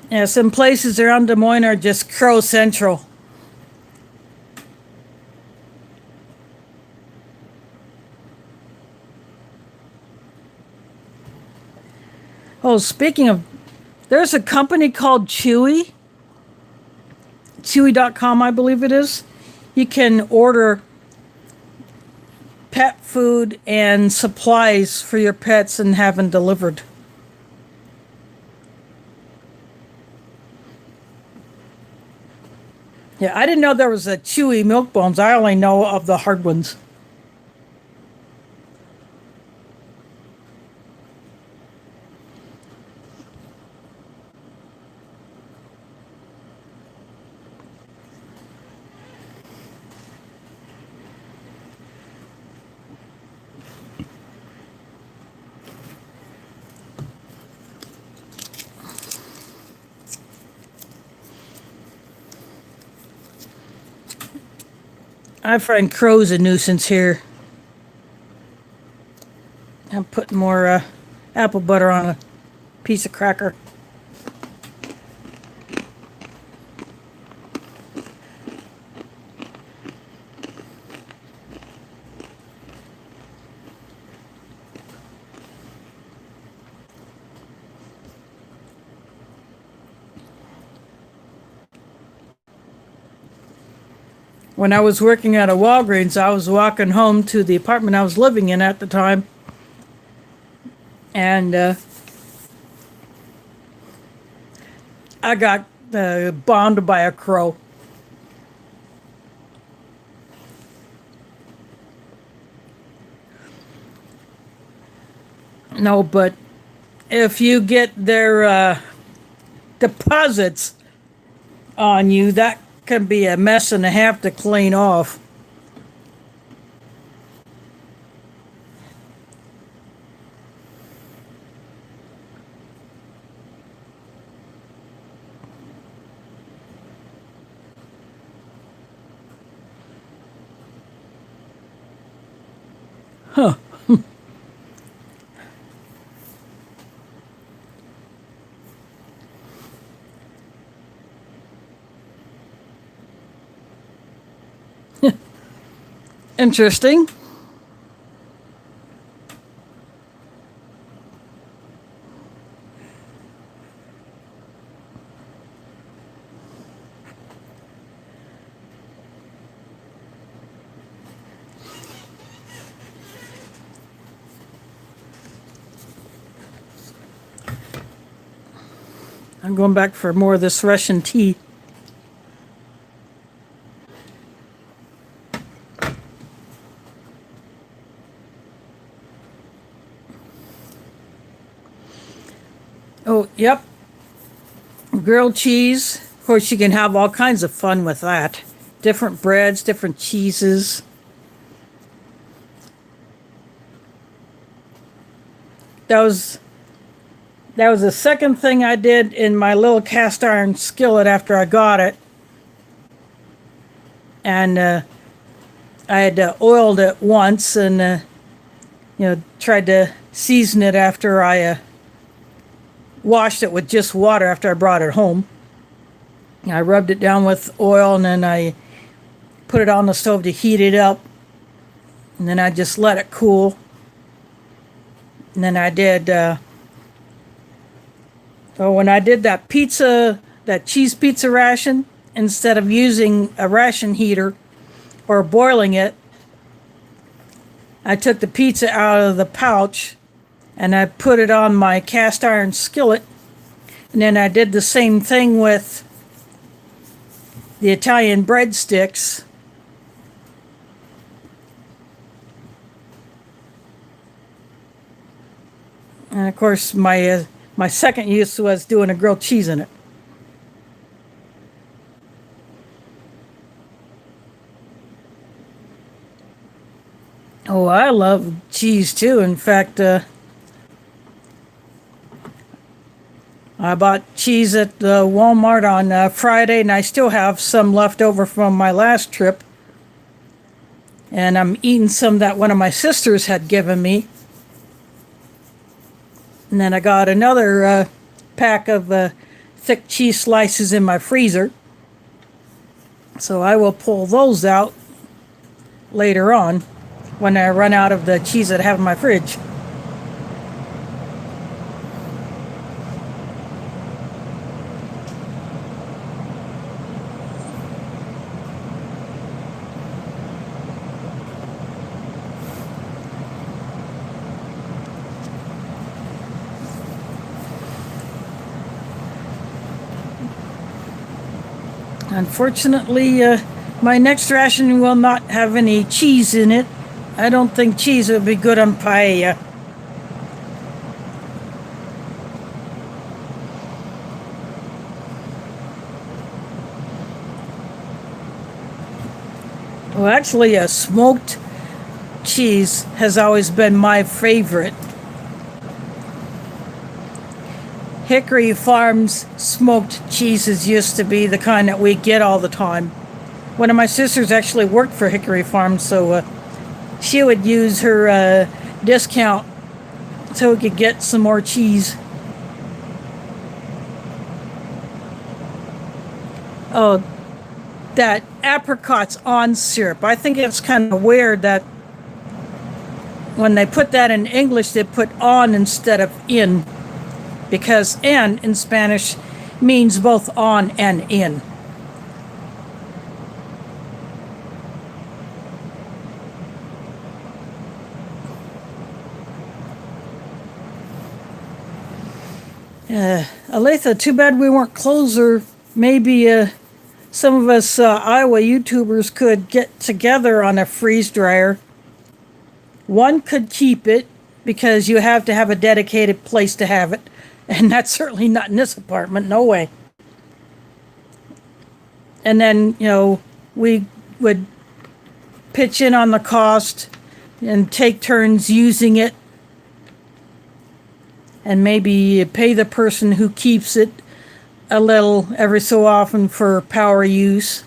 Yeah, some places around Des Moines are just Crow Central. Oh, speaking of, there's a company called Chewy. Chewy.com, I believe it is. You can order pet food and supplies for your pets and have them delivered. Yeah, I didn't know there was a chewy milk bones. I only know of the hard ones. I find crow's a nuisance here. I'm putting more apple butter on a piece of cracker. When I was working at a Walgreens, I was walking home to the apartment I was living in at the time. And I got bombed by a crow. No, but if you get their deposits on you, that can be a mess and a half to clean off. Huh. Interesting. I'm going back for more of this Russian tea. Oh, yep. Grilled cheese. Of course, you can have all kinds of fun with that. Different breads, different cheeses. That was the second thing I did in my little cast iron skillet after I got it. And I had oiled it once and tried to season it after I washed it with just water after I brought it home. I rubbed it down with oil and then I put it on the stove to heat it up. And then I just let it cool. And then I did, when I did that cheese pizza ration, instead of using a ration heater or boiling it, I took the pizza out of the pouch and I put it on my cast iron skillet. And then I did the same thing with the Italian breadsticks. And of course, my second use was doing a grilled cheese in it. Oh, I love cheese too. In fact, I bought cheese at Walmart on Friday, and I still have some left over from my last trip. And I'm eating some that one of my sisters had given me. And then I got another pack of thick cheese slices in my freezer. So I will pull those out later on when I run out of the cheese that I have in my fridge. Unfortunately, my next ration will not have any cheese in it. I don't think cheese would be good on paella. Well, actually, a smoked cheese has always been my favorite. Hickory Farms smoked cheeses used to be the kind that we get all the time. One of my sisters actually worked for Hickory Farms, so she would use her discount so we could get some more cheese. Oh, that apricots on syrup. I think it's kind of weird that when they put that in English, they put on instead of in, because en in Spanish means both on and in. Aletha, too bad we weren't closer. Maybe some of us Iowa YouTubers could get together on a freeze dryer. One could keep it because you have to have a dedicated place to have it. And that's certainly not in this apartment, no way. And then, we would pitch in on the cost and take turns using it. And maybe pay the person who keeps it a little every so often for power use.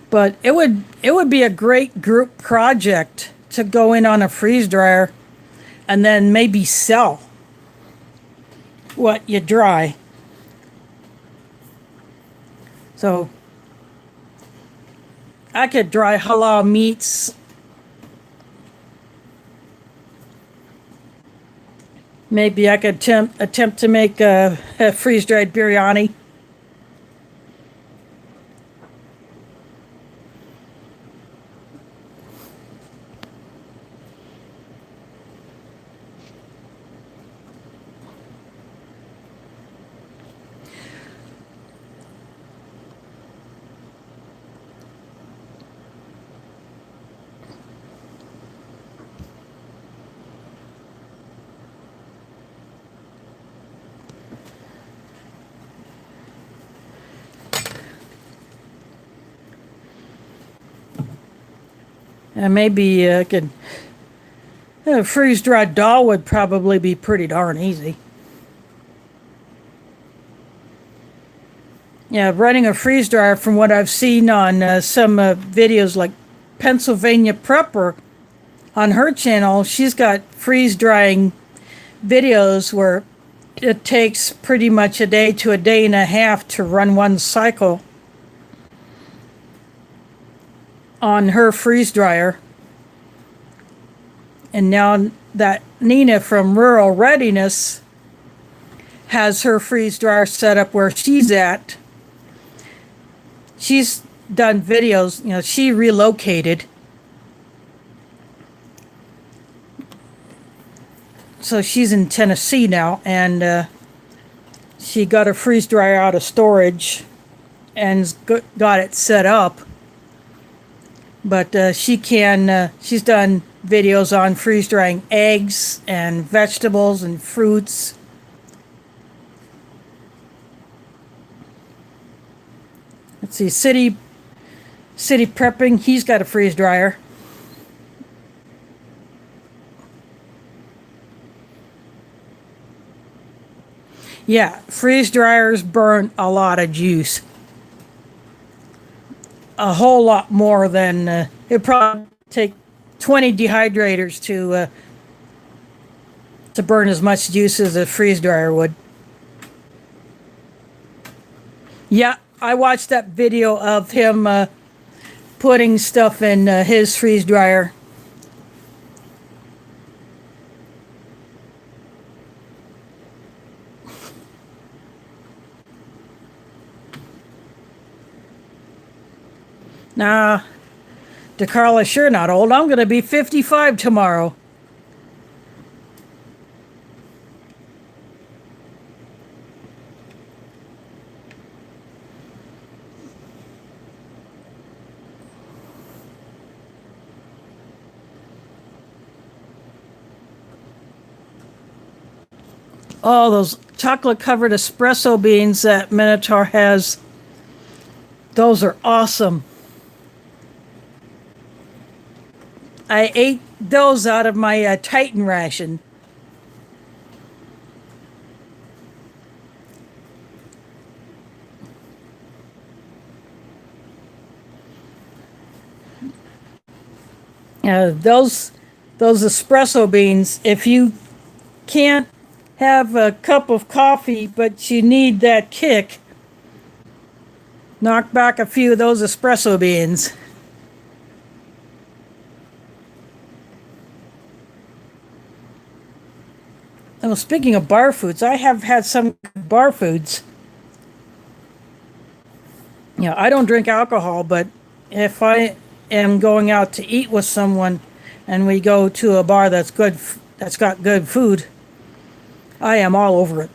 But it would be a great group project to go in on a freeze dryer and then maybe sell what you dry. So I could dry halal meats. Maybe I could attempt to make a freeze-dried biryani. And maybe I could freeze-dried dal would probably be pretty darn easy. Yeah, running a freeze dryer, from what I've seen on some videos like Pennsylvania Prepper on her channel, she's got freeze drying videos where it takes pretty much a day to a day and a half to run one cycle on her freeze dryer. And now that Nina from Rural Readiness has her freeze dryer set up where she's at, she's done videos, she relocated. So she's in Tennessee now, and she got a freeze dryer out of storage and got it set up. But she's done videos on freeze drying eggs and vegetables and fruits. Let's see, City Prepping, he's got a freeze dryer. Yeah, freeze dryers burn a lot of juice. A whole lot more than it'd probably take 20 dehydrators to burn as much juice as a freeze dryer would. Yeah, I watched that video of him putting stuff in his freeze dryer. Nah, DeCarlos, you're not old. I'm going to be 55 tomorrow. Oh, those chocolate-covered espresso beans that Minotaur has. Those are awesome. I ate those out of my Titan ration. Those espresso beans, if you can't have a cup of coffee, but you need that kick, knock back a few of those espresso beans. Oh, speaking of bar foods, I have had some bar foods. I don't drink alcohol, but if I am going out to eat with someone and we go to a bar that's good, that's got good food, I am all over it.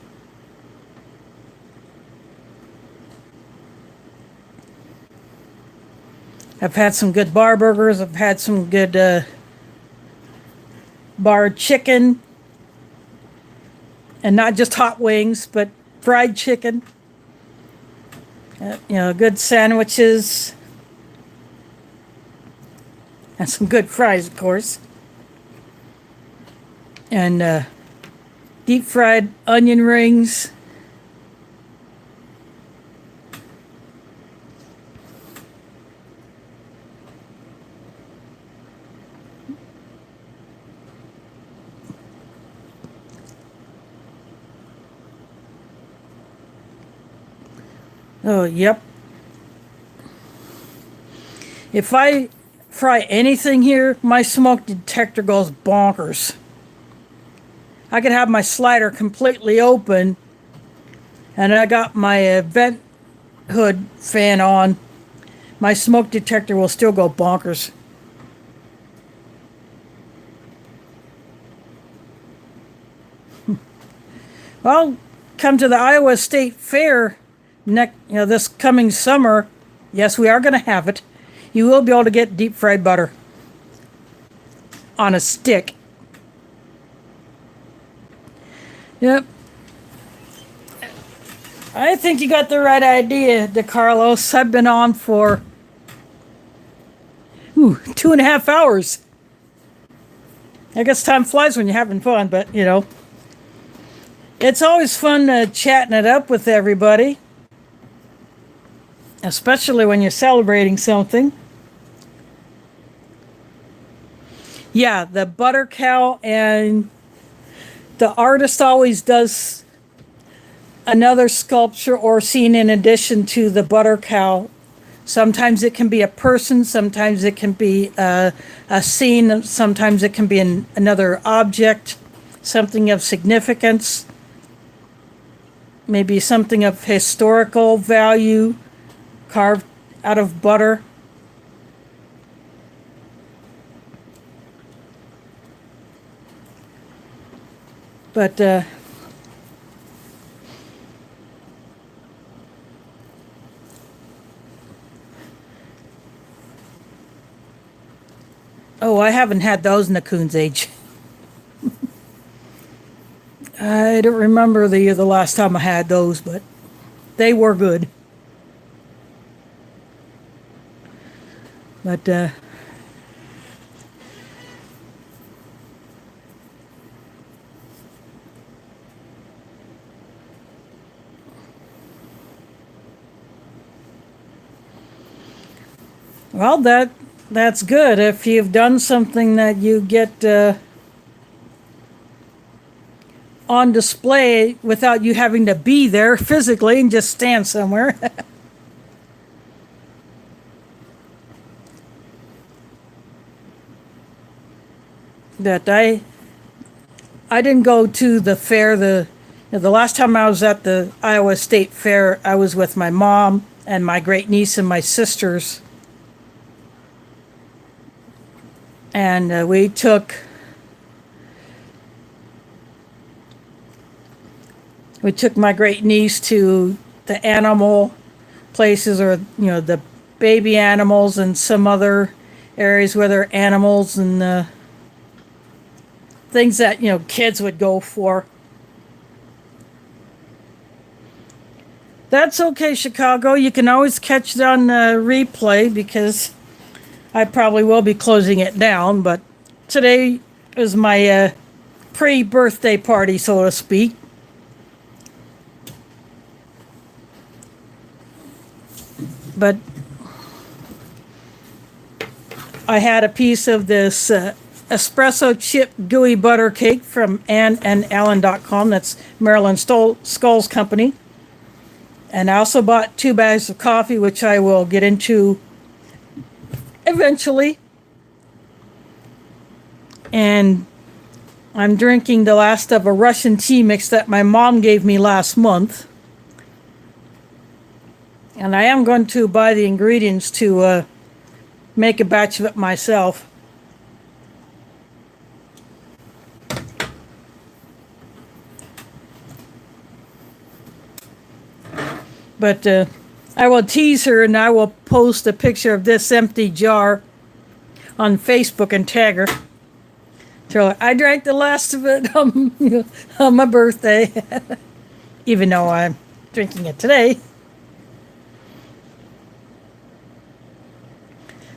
I've had some good bar burgers. I've had some good bar chicken. And not just hot wings, but fried chicken. Good sandwiches. And some good fries, of course. And deep fried onion rings. Oh, yep. If I fry anything here, my smoke detector goes bonkers. I could have my slider completely open and I got my vent hood fan on. My smoke detector will still go bonkers. Well, come to the Iowa State Fair this coming summer. Yes, we are going to have it. You will be able to get deep fried butter on a stick. Yep. I think you got the right idea, DeCarlos. I've been on for 2.5 hours. I guess time flies when you're having fun, but it's always fun chatting it up with everybody. Especially when you're celebrating something. Yeah, the butter cow, and the artist always does another sculpture or scene in addition to the butter cow. Sometimes it can be a person, sometimes it can be a scene, sometimes it can be another object, something of significance, maybe something of historical value, carved out of butter. But I haven't had those in the Coon's age. I don't remember the last time I had those, but they were good. But well, that's good. If you've done something that you get on display without you having to be there physically and just stand somewhere. That I didn't go to the fair. The last time I was at the Iowa State Fair, I was with my mom and my great niece and my sisters. And we took my great niece to the animal places, or the baby animals, and some other areas where there are animals and things that kids would go for. That's okay, Chicago. You can always catch it on replay, because I probably will be closing it down. But today is my pre-birthday party, so to speak. But I had a piece of this espresso chip gooey butter cake from AnnandAlan.com. That's Marilyn Skull's company. And I also bought 2 bags of coffee, which I will get into eventually. And I'm drinking the last of a Russian tea mix that my mom gave me last month. And I am going to buy the ingredients to make a batch of it myself. But I will tease her, and I will post a picture of this empty jar on Facebook and tag her. So I drank the last of it on my birthday, even though I'm drinking it today.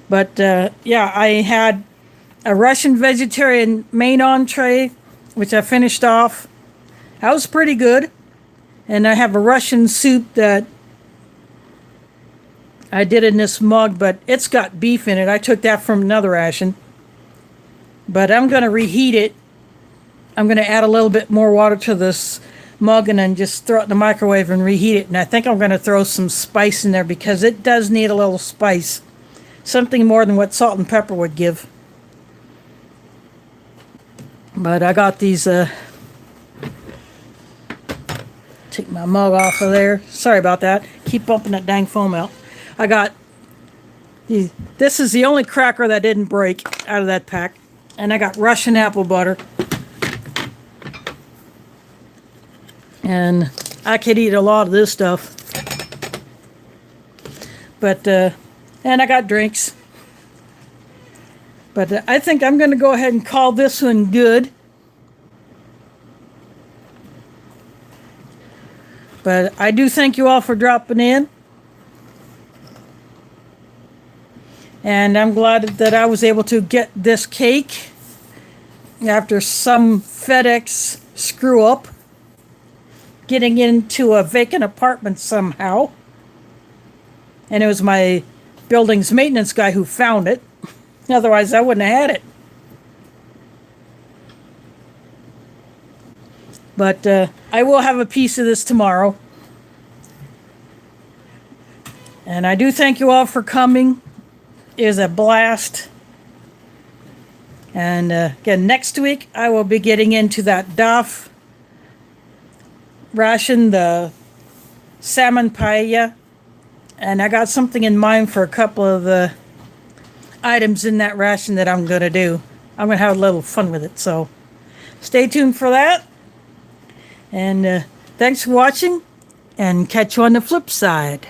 But yeah, I had a Russian vegetarian main entree, which I finished off. That was pretty good. And I have a Russian soup that I did in this mug, but it's got beef in it. I took that from another ration. But I'm going to reheat it. I'm going to add a little bit more water to this mug and then just throw it in the microwave and reheat it. And I think I'm going to throw some spice in there, because it does need a little spice. Something more than what salt and pepper would give. But I got these... Take my mug off of there. Sorry about that. Keep bumping that dang foam out. I got these. This is the only cracker that didn't break out of that pack. And I got Russian apple butter. And I could eat a lot of this stuff. But, and I got drinks. But I think I'm going to go ahead and call this one good. But I do thank you all for dropping in. And I'm glad that I was able to get this cake after some FedEx screw up, getting into a vacant apartment somehow. And it was my building's maintenance guy who found it. Otherwise, I wouldn't have had it. But I will have a piece of this tomorrow. And I do thank you all for coming. It was a blast. And again, next week I will be getting into that Duff ration, the salmon paella. And I got something in mind for a couple of the items in that ration that I'm going to do. I'm going to have a little fun with it. So stay tuned for that. And thanks for watching, and catch you on the flip side.